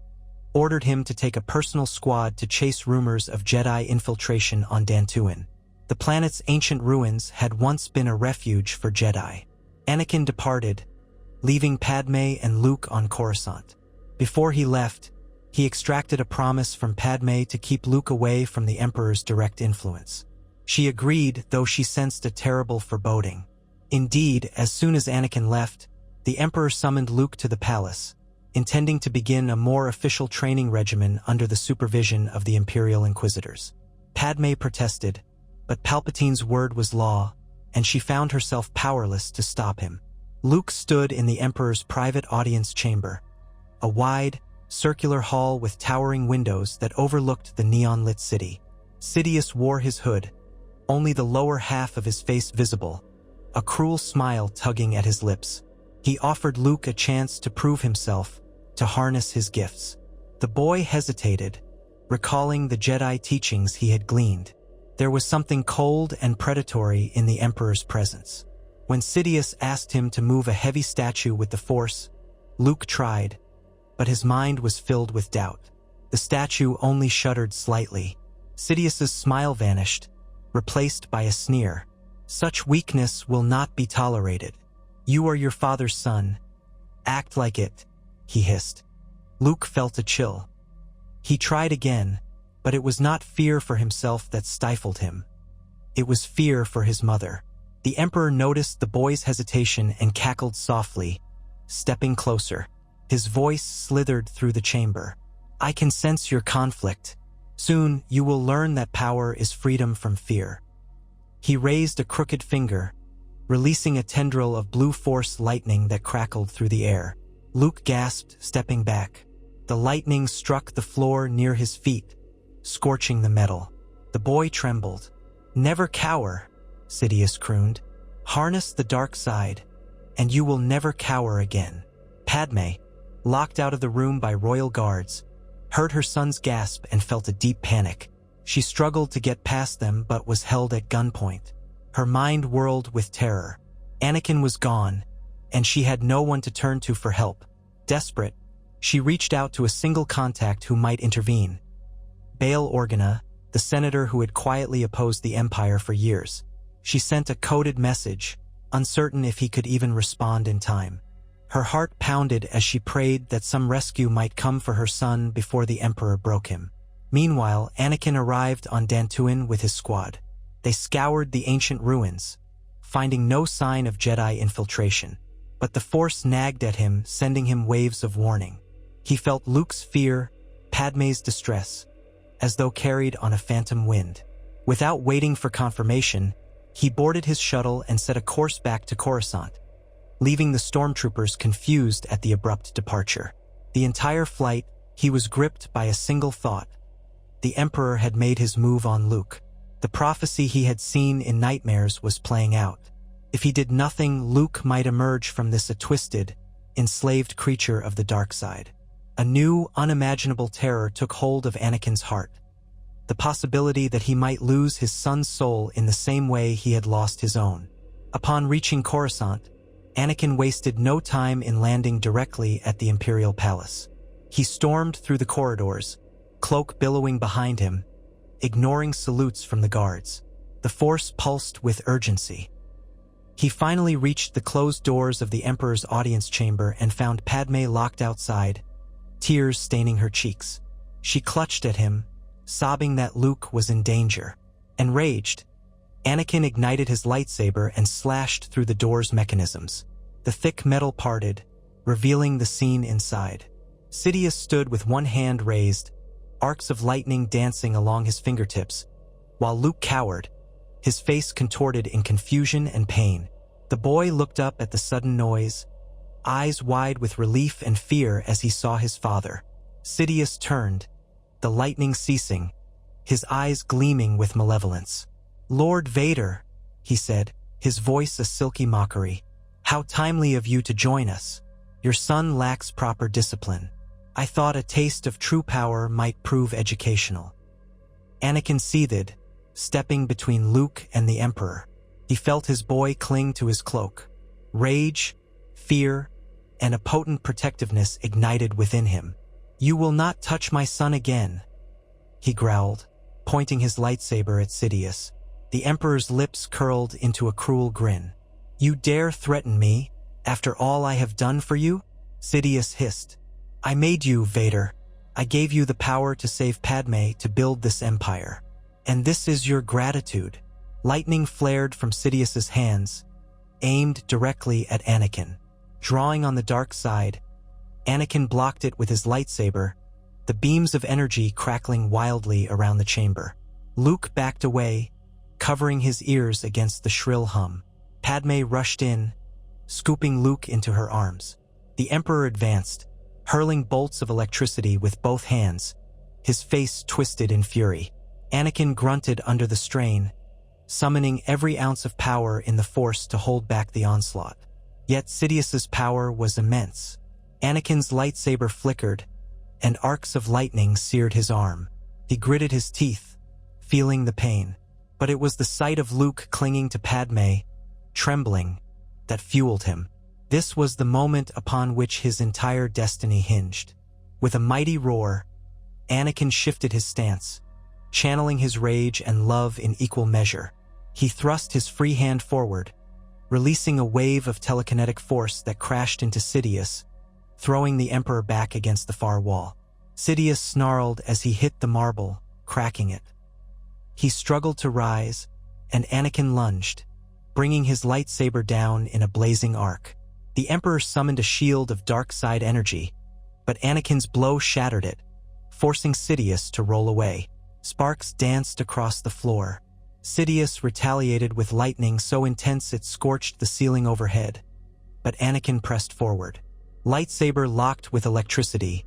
ordered him to take a personal squad to chase rumors of Jedi infiltration on Dantooine. The planet's ancient ruins had once been a refuge for Jedi. Anakin departed, leaving Padme and Luke on Coruscant. Before he left, he extracted a promise from Padme to keep Luke away from the Emperor's direct influence. She agreed, though she sensed a terrible foreboding. Indeed, as soon as Anakin left, the Emperor summoned Luke to the palace, intending to begin a more official training regimen under the supervision of the Imperial Inquisitors. Padme protested, but Palpatine's word was law, and she found herself powerless to stop him. Luke stood in the Emperor's private audience chamber, a wide, circular hall with towering windows that overlooked the neon-lit city. Sidious wore his hood, only the lower half of his face visible, a cruel smile tugging at his lips. He offered Luke a chance to prove himself, to harness his gifts. The boy hesitated, recalling the Jedi teachings he had gleaned. There was something cold and predatory in the Emperor's presence. When Sidious asked him to move a heavy statue with the Force, Luke tried, but his mind was filled with doubt. The statue only shuddered slightly. Sidious's smile vanished, replaced by a sneer. "Such weakness will not be tolerated. You are your father's son. Act like it," he hissed. Luke felt a chill. He tried again, but it was not fear for himself that stifled him. It was fear for his mother. The Emperor noticed the boy's hesitation and cackled softly, stepping closer. His voice slithered through the chamber. "I can sense your conflict. Soon you will learn that power is freedom from fear." He raised a crooked finger, releasing a tendril of blue Force lightning that crackled through the air. Luke gasped, stepping back. The lightning struck the floor near his feet, scorching the metal. The boy trembled. "Never cower," Sidious crooned. "Harness the dark side, and you will never cower again." Padme, locked out of the room by royal guards, heard her son's gasp and felt a deep panic. She struggled to get past them but was held at gunpoint. Her mind whirled with terror. Anakin was gone, and she had no one to turn to for help. Desperate, she reached out to a single contact who might intervene. Bail Organa, the senator who had quietly opposed the Empire for years. She sent a coded message, uncertain if he could even respond in time. Her heart pounded as she prayed that some rescue might come for her son before the Emperor broke him. Meanwhile, Anakin arrived on Dantooine with his squad. They scoured the ancient ruins, finding no sign of Jedi infiltration. But the Force nagged at him, sending him waves of warning. He felt Luke's fear, Padme's distress, as though carried on a phantom wind. Without waiting for confirmation, he boarded his shuttle and set a course back to Coruscant, leaving the stormtroopers confused at the abrupt departure. The entire flight, he was gripped by a single thought. The Emperor had made his move on Luke. The prophecy he had seen in nightmares was playing out. If he did nothing, Luke might emerge from this a twisted, enslaved creature of the dark side. A new, unimaginable terror took hold of Anakin's heart. the possibility that he might lose his son's soul in the same way he had lost his own. Upon reaching Coruscant, Anakin wasted no time in landing directly at the Imperial Palace. He stormed through the corridors, cloak billowing behind him, ignoring salutes from the guards. The Force pulsed with urgency. He finally reached the closed doors of the Emperor's audience chamber and found Padme locked outside, tears staining her cheeks. She clutched at him, sobbing that Luke was in danger. Enraged, Anakin ignited his lightsaber and slashed through the door's mechanisms. The thick metal parted, revealing the scene inside. Sidious stood with one hand raised, arcs of lightning dancing along his fingertips, while Luke cowered, his face contorted in confusion and pain. The boy looked up at the sudden noise, eyes wide with relief and fear as he saw his father. Sidious turned, the lightning ceasing, his eyes gleaming with malevolence. "Lord Vader," he said, his voice a silky mockery. "How timely of you to join us. Your son lacks proper discipline. I thought a taste of true power might prove educational." Anakin seethed, stepping between Luke and the Emperor. He felt his boy cling to his cloak. Rage, fear, and a potent protectiveness ignited within him. "You will not touch my son again," he growled, pointing his lightsaber at Sidious. The Emperor's lips curled into a cruel grin. "You dare threaten me, after all I have done for you?" Sidious hissed. "I made you, Vader. I gave you the power to save Padme, to build this empire. And this is your gratitude." Lightning flared from Sidious's hands, aimed directly at Anakin. Drawing on the dark side, Anakin blocked it with his lightsaber, the beams of energy crackling wildly around the chamber. Luke backed away, covering his ears against the shrill hum. Padme rushed in, scooping Luke into her arms. The Emperor advanced, hurling bolts of electricity with both hands, his face twisted in fury. Anakin grunted under the strain, summoning every ounce of power in the Force to hold back the onslaught. Yet Sidious's power was immense. Anakin's lightsaber flickered, and arcs of lightning seared his arm. He gritted his teeth, feeling the pain. But it was the sight of Luke clinging to Padme, trembling, that fueled him. This was the moment upon which his entire destiny hinged. With a mighty roar, Anakin shifted his stance, channeling his rage and love in equal measure. He thrust his free hand forward, releasing a wave of telekinetic force that crashed into Sidious, throwing the Emperor back against the far wall. Sidious snarled as he hit the marble, cracking it. He struggled to rise, and Anakin lunged, bringing his lightsaber down in a blazing arc. The Emperor summoned a shield of dark side energy, but Anakin's blow shattered it, forcing Sidious to roll away. Sparks danced across the floor. Sidious retaliated with lightning so intense it scorched the ceiling overhead, but Anakin pressed forward. Lightsaber locked with electricity,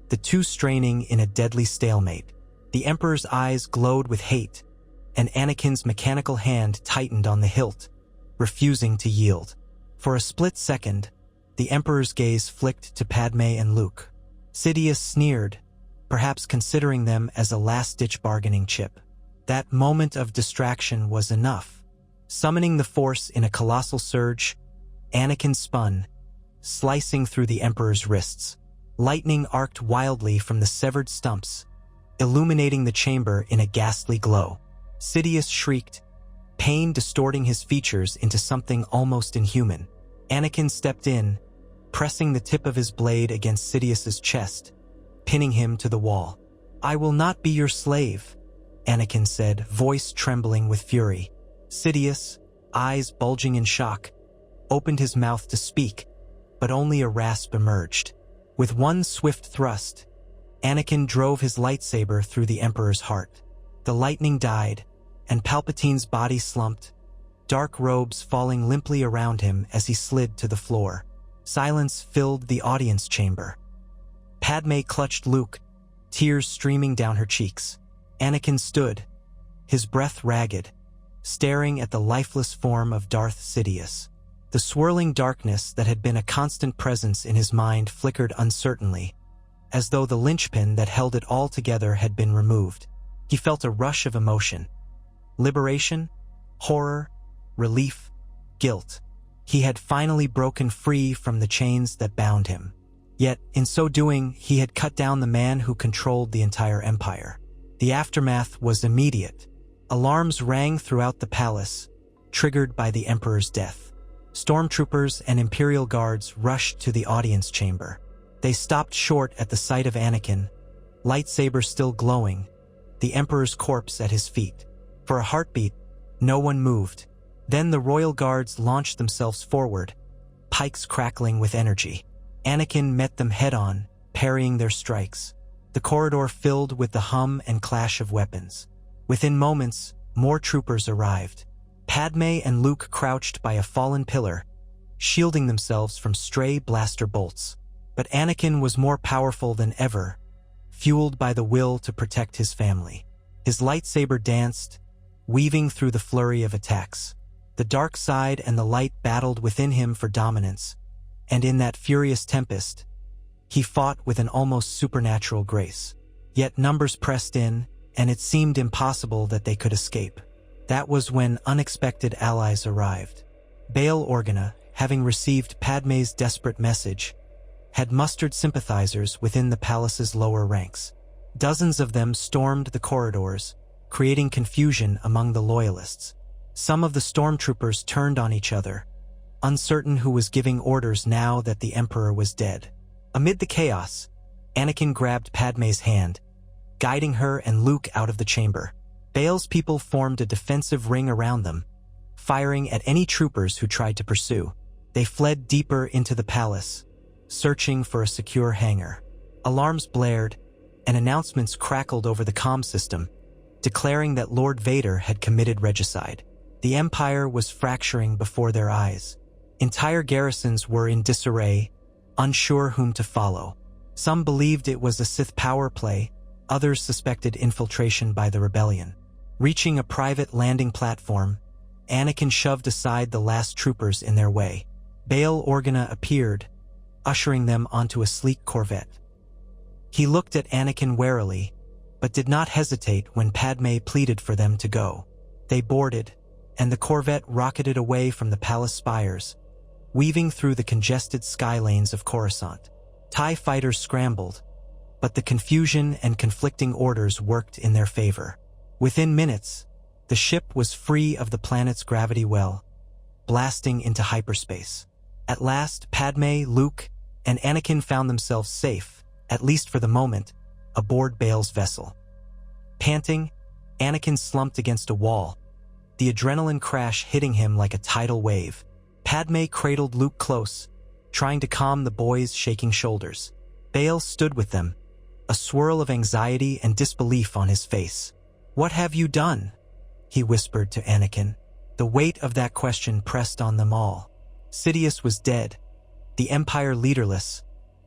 the two straining in a deadly stalemate. The Emperor's eyes glowed with hate, and Anakin's mechanical hand tightened on the hilt, refusing to yield. For a split second, the Emperor's gaze flicked to Padme and Luke. Sidious sneered, perhaps considering them as a last-ditch bargaining chip. That moment of distraction was enough. Summoning the Force in a colossal surge, Anakin spun, slicing through the Emperor's wrists. Lightning arced wildly from the severed stumps, illuminating the chamber in a ghastly glow. Sidious shrieked, pain distorting his features into something almost inhuman. Anakin stepped in, pressing the tip of his blade against Sidious's chest, pinning him to the wall. "I will not be your slave," Anakin said, voice trembling with fury. Sidious, eyes bulging in shock, opened his mouth to speak, but only a rasp emerged. With one swift thrust, Anakin drove his lightsaber through the Emperor's heart. The lightning died, and Palpatine's body slumped, dark robes falling limply around him as he slid to the floor. Silence filled the audience chamber. Padme clutched Luke, tears streaming down her cheeks. Anakin stood, his breath ragged, staring at the lifeless form of Darth Sidious. The swirling darkness that had been a constant presence in his mind flickered uncertainly, as though the linchpin that held it all together had been removed. He felt a rush of emotion. Liberation, horror, relief, guilt. He had finally broken free from the chains that bound him. Yet, in so doing, he had cut down the man who controlled the entire empire. The aftermath was immediate. Alarms rang throughout the palace, triggered by the emperor's death. Stormtroopers and Imperial guards rushed to the audience chamber. They stopped short at the sight of Anakin, lightsaber still glowing, the emperor's corpse at his feet. For a heartbeat, no one moved. Then the royal guards launched themselves forward, pikes crackling with energy. Anakin met them head-on, parrying their strikes. The corridor filled with the hum and clash of weapons. Within moments, more troopers arrived. Padme and Luke crouched by a fallen pillar, shielding themselves from stray blaster bolts. But Anakin was more powerful than ever, fueled by the will to protect his family. His lightsaber danced, weaving through the flurry of attacks. The dark side and the light battled within him for dominance, and in that furious tempest, he fought with an almost supernatural grace. Yet numbers pressed in, and it seemed impossible that they could escape. That was when unexpected allies arrived. Bail Organa, having received Padme's desperate message, had mustered sympathizers within the palace's lower ranks. Dozens of them stormed the corridors, creating confusion among the loyalists. Some of the stormtroopers turned on each other, uncertain who was giving orders now that the Emperor was dead. Amid the chaos, Anakin grabbed Padme's hand, guiding her and Luke out of the chamber. Bail's people formed a defensive ring around them, firing at any troopers who tried to pursue. They fled deeper into the palace, searching for a secure hangar. Alarms blared, and announcements crackled over the comm system, declaring that Lord Vader had committed regicide. The Empire was fracturing before their eyes. Entire garrisons were in disarray, unsure whom to follow. Some believed it was a Sith power play, others suspected infiltration by the rebellion. Reaching a private landing platform, Anakin shoved aside the last troopers in their way. Bail Organa appeared, ushering them onto a sleek Corvette. He looked at Anakin warily, but did not hesitate when Padme pleaded for them to go. They boarded, and the Corvette rocketed away from the palace spires, weaving through the congested sky lanes of Coruscant. TIE fighters scrambled, but the confusion and conflicting orders worked in their favor. Within minutes, the ship was free of the planet's gravity well, blasting into hyperspace. At last, Padme, Luke, and Anakin found themselves safe, at least for the moment, aboard Bail's vessel. Panting, Anakin slumped against a wall, the adrenaline crash hitting him like a tidal wave. Padme cradled Luke close, trying to calm the boy's shaking shoulders. Bail stood with them, a swirl of anxiety and disbelief on his face. "What have you done?" he whispered to Anakin. The weight of that question pressed on them all. Sidious was dead, the Empire leaderless,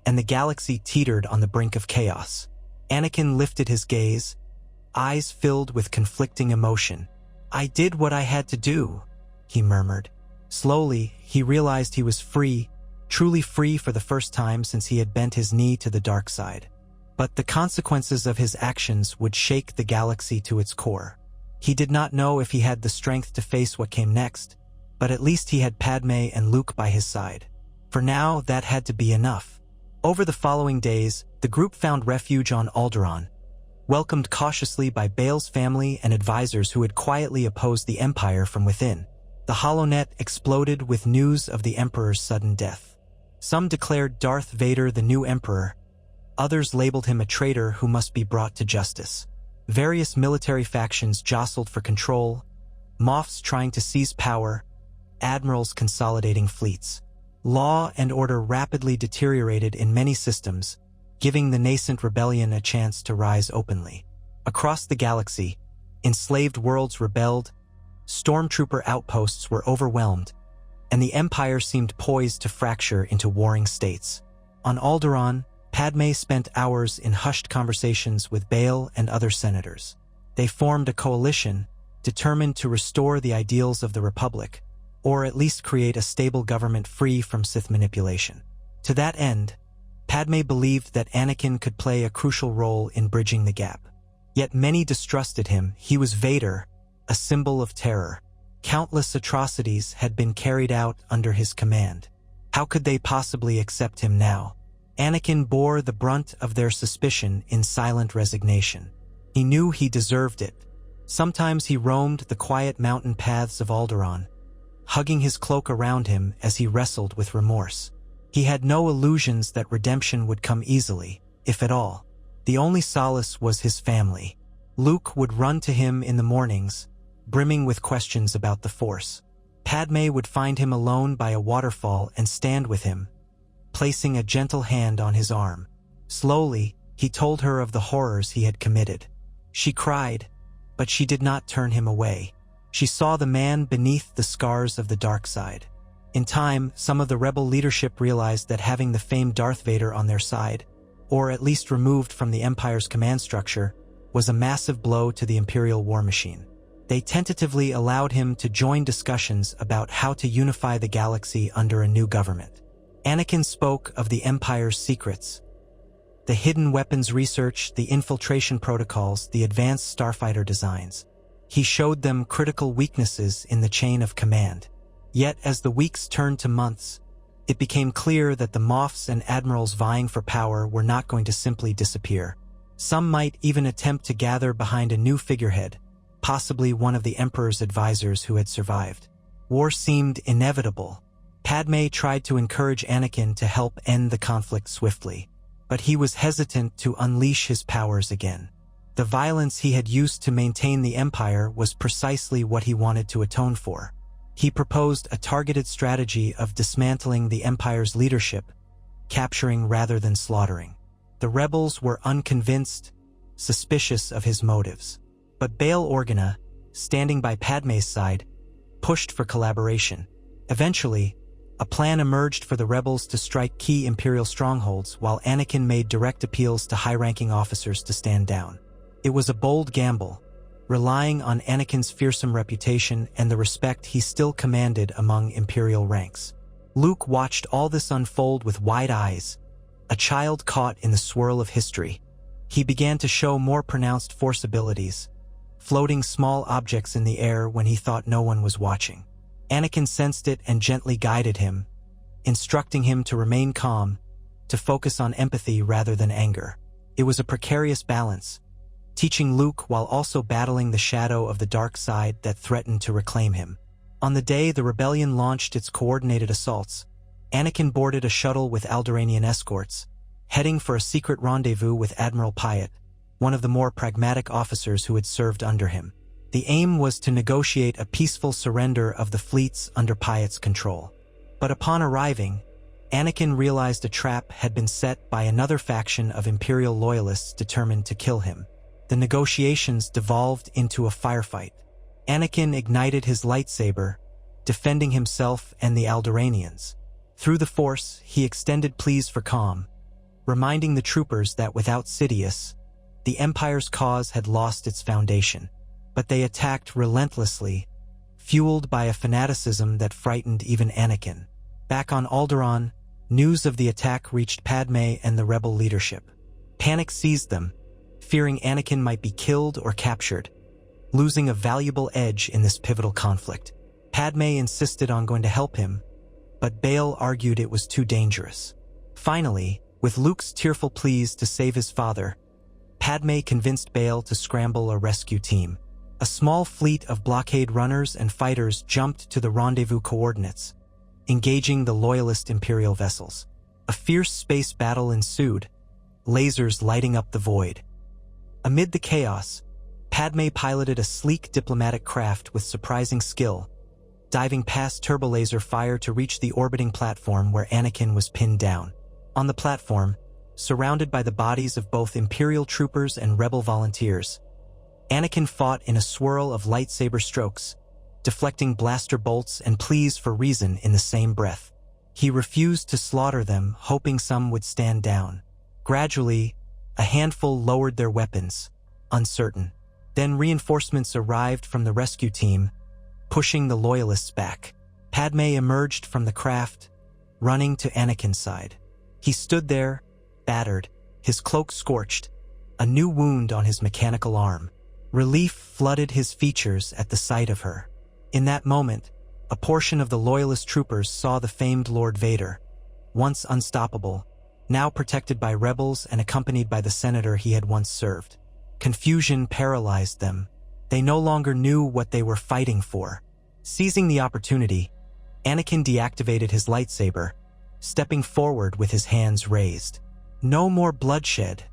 and the galaxy teetered on the brink of chaos. Anakin lifted his gaze, eyes filled with conflicting emotion. "I did what I had to do," he murmured. Slowly, he realized he was free, truly free for the first time since he had bent his knee to the dark side. But the consequences of his actions would shake the galaxy to its core. He did not know if he had the strength to face what came next, but at least he had Padme and Luke by his side. For now, that had to be enough. Over the following days, the group found refuge on Alderaan, welcomed cautiously by Bail's family and advisors who had quietly opposed the Empire from within. The HoloNet exploded with news of the Emperor's sudden death. Some declared Darth Vader the new Emperor, others labeled him a traitor who must be brought to justice. Various military factions jostled for control, Moffs trying to seize power, admirals consolidating fleets. Law and order rapidly deteriorated in many systems, giving the nascent rebellion a chance to rise openly. Across the galaxy, enslaved worlds rebelled, stormtrooper outposts were overwhelmed, and the Empire seemed poised to fracture into warring states. On Alderaan, Padme spent hours in hushed conversations with Bail and other senators. They formed a coalition, determined to restore the ideals of the Republic, or at least create a stable government free from Sith manipulation. To that end, Padme believed that Anakin could play a crucial role in bridging the gap. Yet many distrusted him. He was Vader, a symbol of terror. Countless atrocities had been carried out under his command. How could they possibly accept him now? Anakin bore the brunt of their suspicion in silent resignation. He knew he deserved it. Sometimes he roamed the quiet mountain paths of Alderaan, hugging his cloak around him as he wrestled with remorse. He had no illusions that redemption would come easily, if at all. The only solace was his family. Luke would run to him in the mornings, brimming with questions about the Force. Padme would find him alone by a waterfall and stand with him, placing a gentle hand on his arm. Slowly, he told her of the horrors he had committed. She cried, but she did not turn him away. She saw the man beneath the scars of the dark side. In time, some of the rebel leadership realized that having the famed Darth Vader on their side, or at least removed from the Empire's command structure, was a massive blow to the Imperial war machine. They tentatively allowed him to join discussions about how to unify the galaxy under a new government. Anakin spoke of the Empire's secrets, the hidden weapons research, the infiltration protocols, the advanced starfighter designs. He showed them critical weaknesses in the chain of command. Yet as the weeks turned to months, it became clear that the Moffs and admirals vying for power were not going to simply disappear. Some might even attempt to gather behind a new figurehead, possibly one of the Emperor's advisors who had survived. War seemed inevitable. Padme tried to encourage Anakin to help end the conflict swiftly, but he was hesitant to unleash his powers again. The violence he had used to maintain the Empire was precisely what he wanted to atone for. He proposed a targeted strategy of dismantling the Empire's leadership, capturing rather than slaughtering. The rebels were unconvinced, suspicious of his motives. But Bail Organa, standing by Padme's side, pushed for collaboration. Eventually, a plan emerged for the rebels to strike key Imperial strongholds while Anakin made direct appeals to high-ranking officers to stand down. It was a bold gamble, relying on Anakin's fearsome reputation and the respect he still commanded among Imperial ranks. Luke watched all this unfold with wide eyes, a child caught in the swirl of history. He began to show more pronounced Force abilities, floating small objects in the air when he thought no one was watching. Anakin sensed it and gently guided him, instructing him to remain calm, to focus on empathy rather than anger. It was a precarious balance, teaching Luke while also battling the shadow of the dark side that threatened to reclaim him. On the day the rebellion launched its coordinated assaults, Anakin boarded a shuttle with Alderaanian escorts, heading for a secret rendezvous with Admiral Piett, one of the more pragmatic officers who had served under him. The aim was to negotiate a peaceful surrender of the fleets under Piett's control. But upon arriving, Anakin realized a trap had been set by another faction of Imperial loyalists determined to kill him. The negotiations devolved into a firefight. Anakin ignited his lightsaber, defending himself and the Alderaanians. Through the Force, he extended pleas for calm, reminding the troopers that without Sidious, the Empire's cause had lost its foundation. But they attacked relentlessly, fueled by a fanaticism that frightened even Anakin. Back on Alderaan, news of the attack reached Padme and the rebel leadership. Panic seized them, fearing Anakin might be killed or captured, losing a valuable edge in this pivotal conflict. Padme insisted on going to help him, but Bail argued it was too dangerous. Finally, with Luke's tearful pleas to save his father, Padme convinced Bail to scramble a rescue team. A small fleet of blockade runners and fighters jumped to the rendezvous coordinates, engaging the loyalist Imperial vessels. A fierce space battle ensued, lasers lighting up the void. Amid the chaos, Padme piloted a sleek diplomatic craft with surprising skill, diving past turbolaser fire to reach the orbiting platform where Anakin was pinned down. On the platform, surrounded by the bodies of both Imperial troopers and rebel volunteers, Anakin fought in a swirl of lightsaber strokes, deflecting blaster bolts and pleas for reason in the same breath. He refused to slaughter them, hoping some would stand down. Gradually, a handful lowered their weapons, uncertain. Then reinforcements arrived from the rescue team, pushing the loyalists back. Padme emerged from the craft, running to Anakin's side. He stood there, battered, his cloak scorched, a new wound on his mechanical arm. Relief flooded his features at the sight of her. In that moment, a portion of the Loyalist troopers saw the famed Lord Vader, once unstoppable, now protected by rebels and accompanied by the senator he had once served. Confusion paralyzed them. They no longer knew what they were fighting for. Seizing the opportunity, Anakin deactivated his lightsaber, stepping forward with his hands raised. "No more bloodshed,"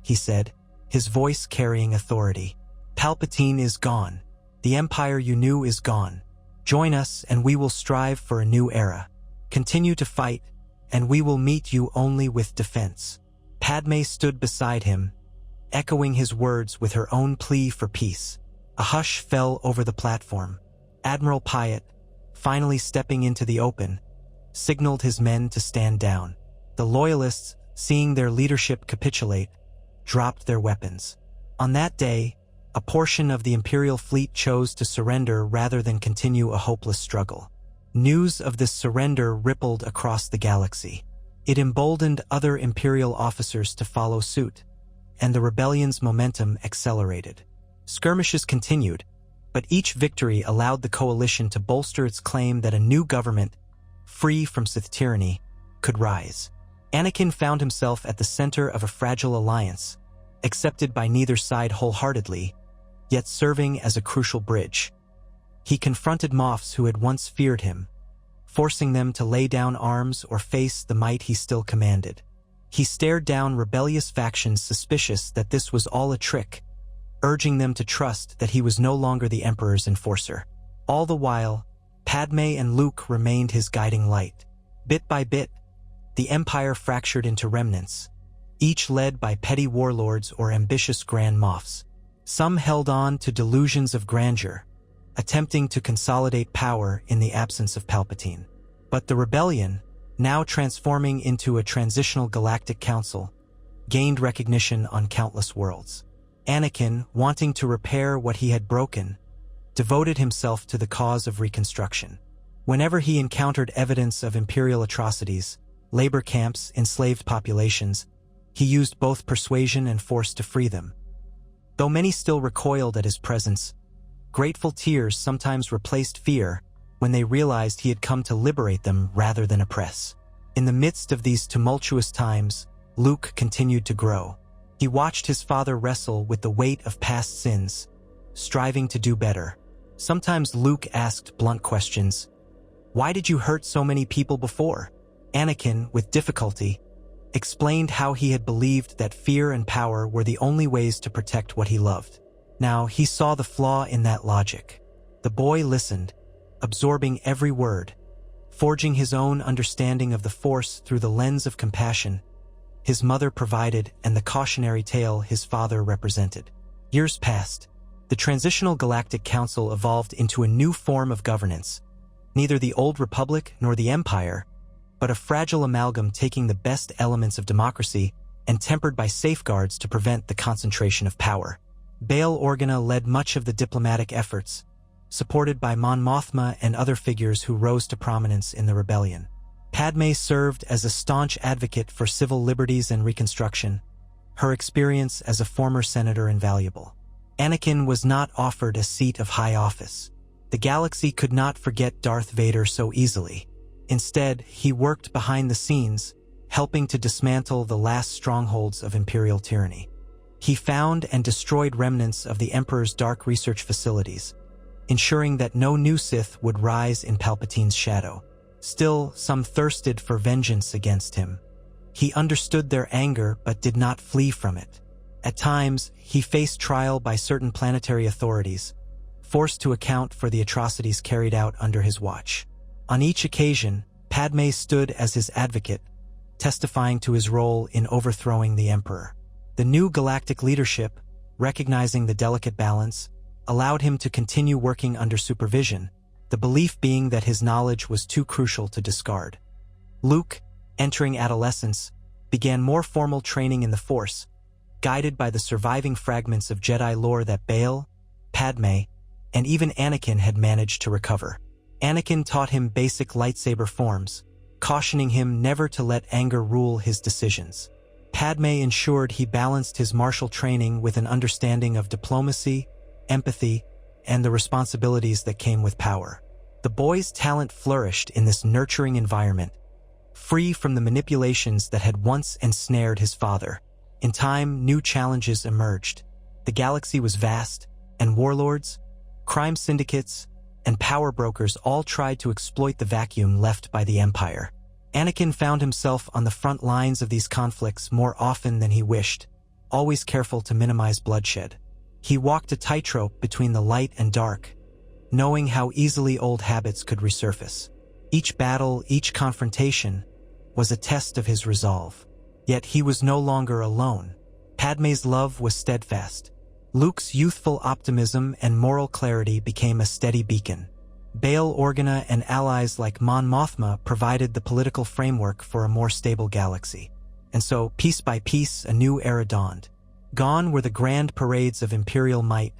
he said, his voice carrying authority. "Palpatine is gone. The Empire you knew is gone. Join us and we will strive for a new era. Continue to fight, and we will meet you only with defense." Padme stood beside him, echoing his words with her own plea for peace. A hush fell over the platform. Admiral Piett, finally stepping into the open, signaled his men to stand down. The Loyalists, seeing their leadership capitulate, dropped their weapons. On that day, a portion of the Imperial fleet chose to surrender rather than continue a hopeless struggle. News of this surrender rippled across the galaxy. It emboldened other Imperial officers to follow suit, and the rebellion's momentum accelerated. Skirmishes continued, but each victory allowed the coalition to bolster its claim that a new government, free from Sith tyranny, could rise. Anakin found himself at the center of a fragile alliance, accepted by neither side wholeheartedly, yet serving as a crucial bridge. He confronted Moffs who had once feared him, forcing them to lay down arms or face the might he still commanded. He stared down rebellious factions suspicious that this was all a trick, urging them to trust that he was no longer the Emperor's enforcer. All the while, Padme and Luke remained his guiding light. Bit by bit, the Empire fractured into remnants, each led by petty warlords or ambitious Grand Moffs. Some held on to delusions of grandeur, attempting to consolidate power in the absence of Palpatine. But the rebellion, now transforming into a transitional galactic council, gained recognition on countless worlds. Anakin, wanting to repair what he had broken, devoted himself to the cause of reconstruction. Whenever he encountered evidence of Imperial atrocities, labor camps, enslaved populations, he used both persuasion and force to free them. Though many still recoiled at his presence, grateful tears sometimes replaced fear when they realized he had come to liberate them rather than oppress. In the midst of these tumultuous times, Luke continued to grow. He watched his father wrestle with the weight of past sins, striving to do better. Sometimes Luke asked blunt questions. "Why did you hurt so many people before?" Anakin, with difficulty, explained how he had believed that fear and power were the only ways to protect what he loved. Now he saw the flaw in that logic. The boy listened, absorbing every word, forging his own understanding of the Force through the lens of compassion his mother provided and the cautionary tale his father represented. Years passed. The Transitional Galactic Council evolved into a new form of governance, neither the Old Republic nor the Empire, but a fragile amalgam taking the best elements of democracy and tempered by safeguards to prevent the concentration of power. Bail Organa led much of the diplomatic efforts, supported by Mon Mothma and other figures who rose to prominence in the rebellion. Padme served as a staunch advocate for civil liberties and reconstruction, her experience as a former senator invaluable. Anakin was not offered a seat of high office. The galaxy could not forget Darth Vader so easily. Instead, he worked behind the scenes, helping to dismantle the last strongholds of Imperial tyranny. He found and destroyed remnants of the Emperor's dark research facilities, ensuring that no new Sith would rise in Palpatine's shadow. Still, some thirsted for vengeance against him. He understood their anger but did not flee from it. At times, he faced trial by certain planetary authorities, forced to account for the atrocities carried out under his watch. On each occasion, Padme stood as his advocate, testifying to his role in overthrowing the Emperor. The new galactic leadership, recognizing the delicate balance, allowed him to continue working under supervision, the belief being that his knowledge was too crucial to discard. Luke, entering adolescence, began more formal training in the Force, guided by the surviving fragments of Jedi lore that Bail, Padme, and even Anakin had managed to recover. Anakin taught him basic lightsaber forms, cautioning him never to let anger rule his decisions. Padme ensured he balanced his martial training with an understanding of diplomacy, empathy, and the responsibilities that came with power. The boy's talent flourished in this nurturing environment, free from the manipulations that had once ensnared his father. In time, new challenges emerged. The galaxy was vast, and warlords, crime syndicates, and power brokers all tried to exploit the vacuum left by the Empire. Anakin found himself on the front lines of these conflicts more often than he wished, always careful to minimize bloodshed. He walked a tightrope between the light and dark, knowing how easily old habits could resurface. Each battle, each confrontation, was a test of his resolve. Yet he was no longer alone. Padme's love was steadfast. Luke's youthful optimism and moral clarity became a steady beacon. Bail Organa and allies like Mon Mothma provided the political framework for a more stable galaxy. And so, piece by piece, a new era dawned. Gone were the grand parades of Imperial might,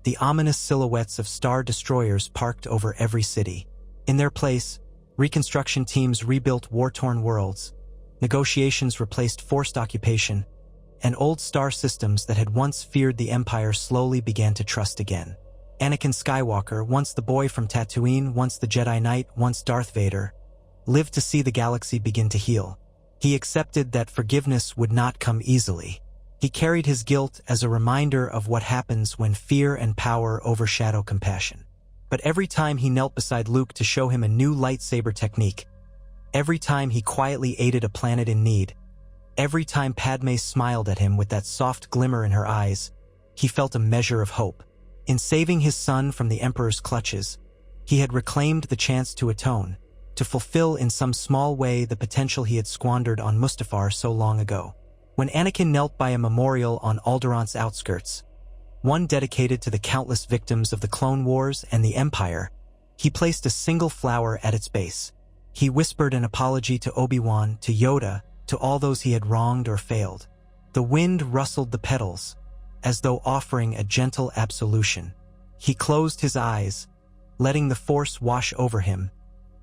the ominous silhouettes of star destroyers parked over every city. In their place, reconstruction teams rebuilt war-torn worlds, negotiations replaced forced occupation, and old star systems that had once feared the Empire slowly began to trust again. Anakin Skywalker, once the boy from Tatooine, once the Jedi Knight, once Darth Vader, lived to see the galaxy begin to heal. He accepted that forgiveness would not come easily. He carried his guilt as a reminder of what happens when fear and power overshadow compassion. But every time he knelt beside Luke to show him a new lightsaber technique, every time he quietly aided a planet in need, every time Padme smiled at him with that soft glimmer in her eyes, he felt a measure of hope. In saving his son from the Emperor's clutches, he had reclaimed the chance to atone, to fulfill in some small way the potential he had squandered on Mustafar so long ago. When Anakin knelt by a memorial on Alderaan's outskirts, one dedicated to the countless victims of the Clone Wars and the Empire, he placed a single flower at its base. He whispered an apology to Obi-Wan, to Yoda, to all those he had wronged or failed. The wind rustled the petals, as though offering a gentle absolution. He closed his eyes, letting the Force wash over him,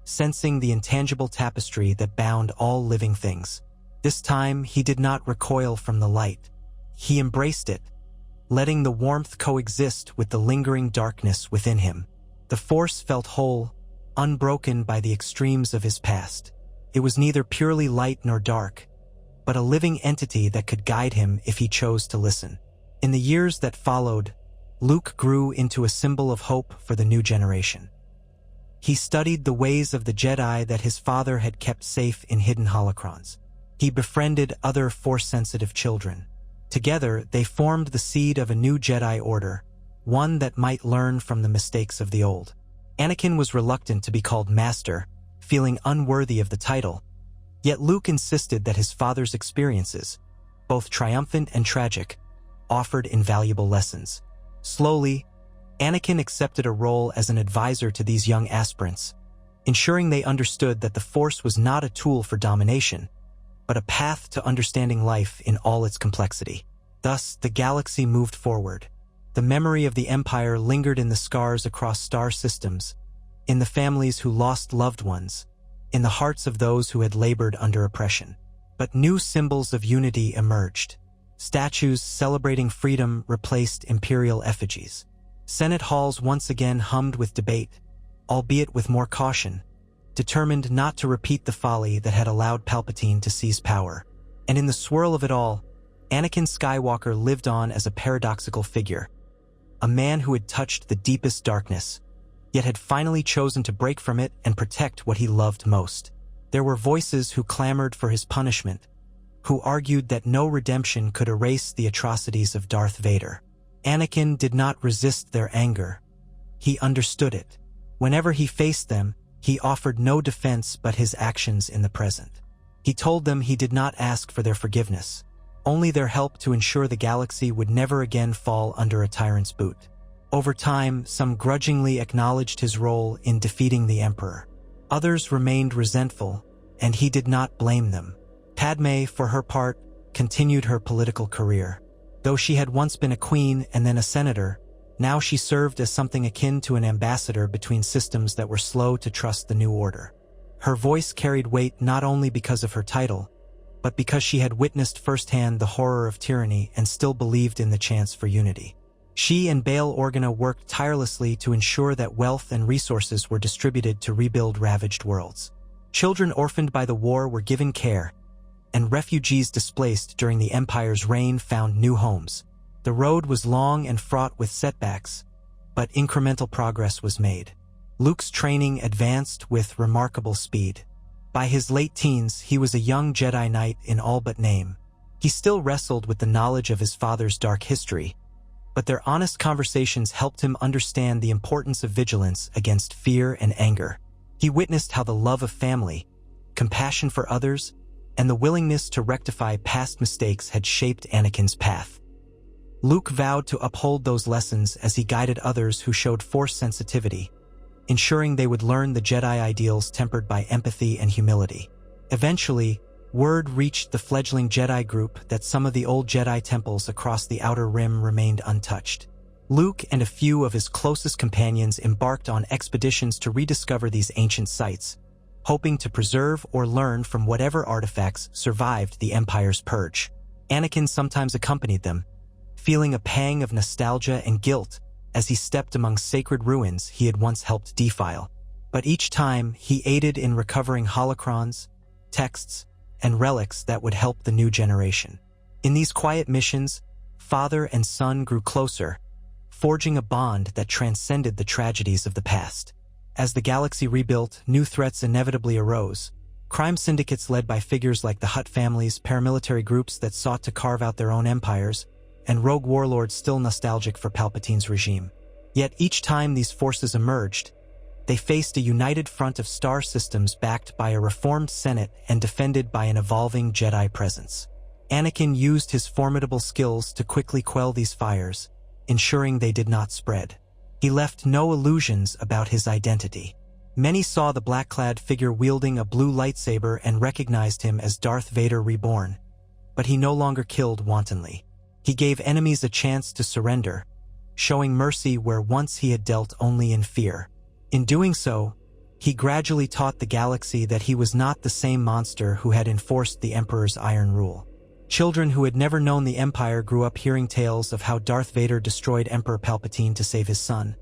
sensing the intangible tapestry that bound all living things. This time, he did not recoil from the light. He embraced it, letting the warmth coexist with the lingering darkness within him. The Force felt whole, unbroken by the extremes of his past. It was neither purely light nor dark, but a living entity that could guide him if he chose to listen. In the years that followed, Luke grew into a symbol of hope for the new generation. He studied the ways of the Jedi that his father had kept safe in hidden holocrons. He befriended other Force-sensitive children. Together, they formed the seed of a new Jedi Order, one that might learn from the mistakes of the old. Anakin was reluctant to be called Master, feeling unworthy of the title, yet Luke insisted that his father's experiences, both triumphant and tragic, offered invaluable lessons. Slowly, Anakin accepted a role as an advisor to these young aspirants, ensuring they understood that the Force was not a tool for domination, but a path to understanding life in all its complexity. Thus, the galaxy moved forward. The memory of the Empire lingered in the scars across star systems, in the families who lost loved ones, in the hearts of those who had labored under oppression. But new symbols of unity emerged. Statues celebrating freedom replaced imperial effigies. Senate halls once again hummed with debate, albeit with more caution, determined not to repeat the folly that had allowed Palpatine to seize power. And in the swirl of it all, Anakin Skywalker lived on as a paradoxical figure, a man who had touched the deepest darkness, yet had finally chosen to break from it and protect what he loved most. There were voices who clamored for his punishment, who argued that no redemption could erase the atrocities of Darth Vader. Anakin did not resist their anger. He understood it. Whenever he faced them, he offered no defense but his actions in the present. He told them he did not ask for their forgiveness, only their help to ensure the galaxy would never again fall under a tyrant's boot. Over time, some grudgingly acknowledged his role in defeating the Emperor. Others remained resentful, and he did not blame them. Padme, for her part, continued her political career. Though she had once been a queen and then a senator, now she served as something akin to an ambassador between systems that were slow to trust the new order. Her voice carried weight not only because of her title, but because she had witnessed firsthand the horror of tyranny and still believed in the chance for unity. She and Bail Organa worked tirelessly to ensure that wealth and resources were distributed to rebuild ravaged worlds. Children orphaned by the war were given care, and refugees displaced during the Empire's reign found new homes. The road was long and fraught with setbacks, but incremental progress was made. Luke's training advanced with remarkable speed. By his late teens, he was a young Jedi Knight in all but name. He still wrestled with the knowledge of his father's dark history, but their honest conversations helped him understand the importance of vigilance against fear and anger. He witnessed how the love of family, compassion for others, and the willingness to rectify past mistakes had shaped Anakin's path. Luke vowed to uphold those lessons as he guided others who showed Force sensitivity, ensuring they would learn the Jedi ideals tempered by empathy and humility. Eventually, word reached the fledgling Jedi group that some of the old Jedi temples across the Outer Rim remained untouched. Luke and a few of his closest companions embarked on expeditions to rediscover these ancient sites, hoping to preserve or learn from whatever artifacts survived the Empire's purge. Anakin sometimes accompanied them, feeling a pang of nostalgia and guilt as he stepped among sacred ruins he had once helped defile. But each time, he aided in recovering holocrons, texts, and relics that would help the new generation. In these quiet missions, father and son grew closer, forging a bond that transcended the tragedies of the past. As the galaxy rebuilt, new threats inevitably arose. Crime syndicates led by figures like the Hutt families, paramilitary groups that sought to carve out their own empires, and rogue warlords still nostalgic for Palpatine's regime. Yet each time these forces emerged, they faced a united front of star systems backed by a reformed Senate and defended by an evolving Jedi presence. Anakin used his formidable skills to quickly quell these fires, ensuring they did not spread. He left no illusions about his identity. Many saw the black-clad figure wielding a blue lightsaber and recognized him as Darth Vader reborn, but he no longer killed wantonly. He gave enemies a chance to surrender, showing mercy where once he had dealt only in fear. In doing so, he gradually taught the galaxy that he was not the same monster who had enforced the Emperor's iron rule. Children who had never known the Empire grew up hearing tales of how Darth Vader destroyed Emperor Palpatine to save his son,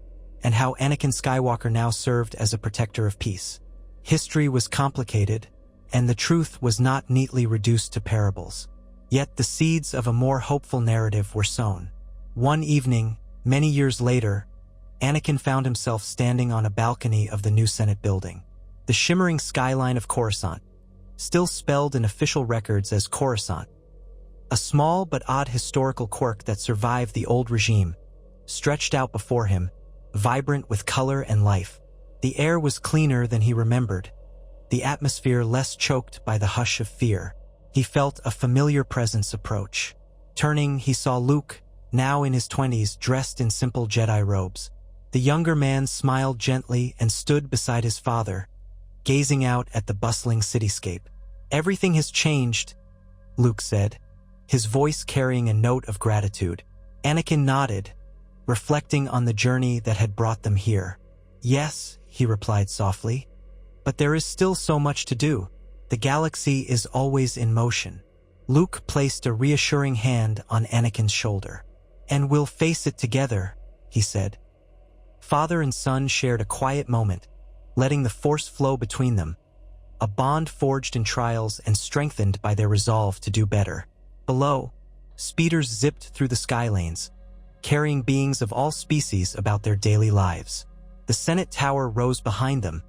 and how Anakin Skywalker now served as a protector of peace. History was complicated, and the truth was not neatly reduced to parables. Yet the seeds of a more hopeful narrative were sown. One evening, many years later, Anakin found himself standing on a balcony of the new Senate building. The shimmering skyline of Coruscant, still spelled in official records as Coruscant, a small but odd historical quirk that survived the old regime, stretched out before him, vibrant with color and life. The air was cleaner than he remembered, the atmosphere less choked by the hush of fear. He felt a familiar presence approach. Turning, he saw Luke, now in his 20s, dressed in simple Jedi robes. The younger man smiled gently and stood beside his father, gazing out at the bustling cityscape. "Everything has changed," Luke said, his voice carrying a note of gratitude. Anakin nodded, reflecting on the journey that had brought them here. "Yes," he replied softly, "but there is still so much to do. The galaxy is always in motion." Luke placed a reassuring hand on Anakin's shoulder. "And we'll face it together," he said. Father and son shared a quiet moment, letting the Force flow between them, a bond forged in trials and strengthened by their resolve to do better. Below, speeders zipped through the skylanes, carrying beings of all species about their daily lives. The Senate Tower rose behind them,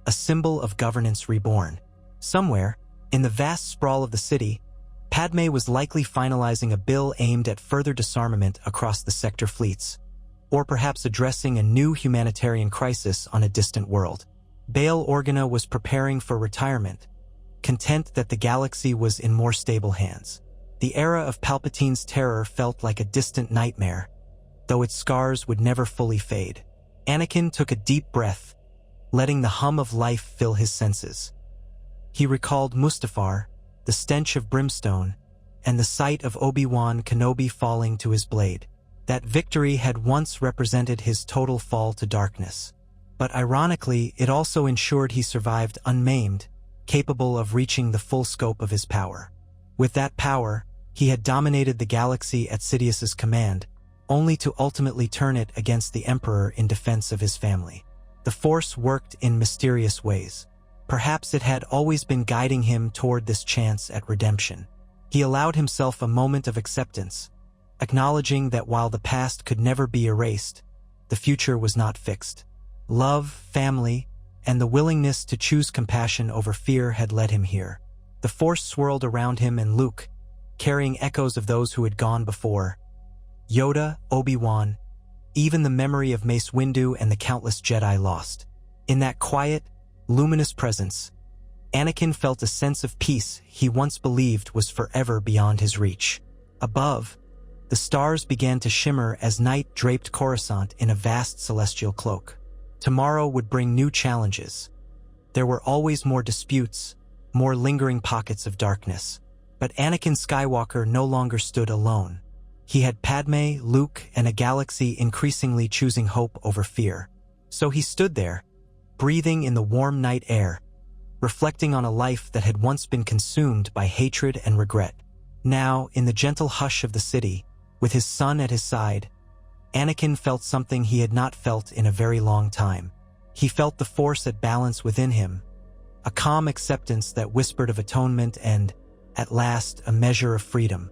a symbol of governance reborn. Somewhere, in the vast sprawl of the city, Padme was likely finalizing a bill aimed at further disarmament across the sector fleets, or perhaps addressing a new humanitarian crisis on a distant world. Bail Organa was preparing for retirement, content that the galaxy was in more stable hands. The era of Palpatine's terror felt like a distant nightmare, though its scars would never fully fade. Anakin took a deep breath, letting the hum of life fill his senses. He recalled Mustafar, the stench of brimstone, and the sight of Obi-Wan Kenobi falling to his blade. That victory had once represented his total fall to darkness. But ironically, it also ensured he survived unmaimed, capable of reaching the full scope of his power. With that power, he had dominated the galaxy at Sidious's command, only to ultimately turn it against the Emperor in defense of his family. The Force worked in mysterious ways. Perhaps it had always been guiding him toward this chance at redemption. He allowed himself a moment of acceptance, acknowledging that while the past could never be erased, the future was not fixed. Love, family, and the willingness to choose compassion over fear had led him here. The Force swirled around him and Luke, carrying echoes of those who had gone before. Yoda, Obi-Wan, even the memory of Mace Windu and the countless Jedi lost. In that quiet, luminous presence, Anakin felt a sense of peace he once believed was forever beyond his reach. Above, the stars began to shimmer as night draped Coruscant in a vast celestial cloak. Tomorrow would bring new challenges. There were always more disputes, more lingering pockets of darkness. But Anakin Skywalker no longer stood alone. He had Padme, Luke, and a galaxy increasingly choosing hope over fear. So he stood there, breathing in the warm night air, reflecting on a life that had once been consumed by hatred and regret. Now, in the gentle hush of the city, with his son at his side, Anakin felt something he had not felt in a very long time. He felt the Force at balance within him, a calm acceptance that whispered of atonement and, at last, a measure of freedom.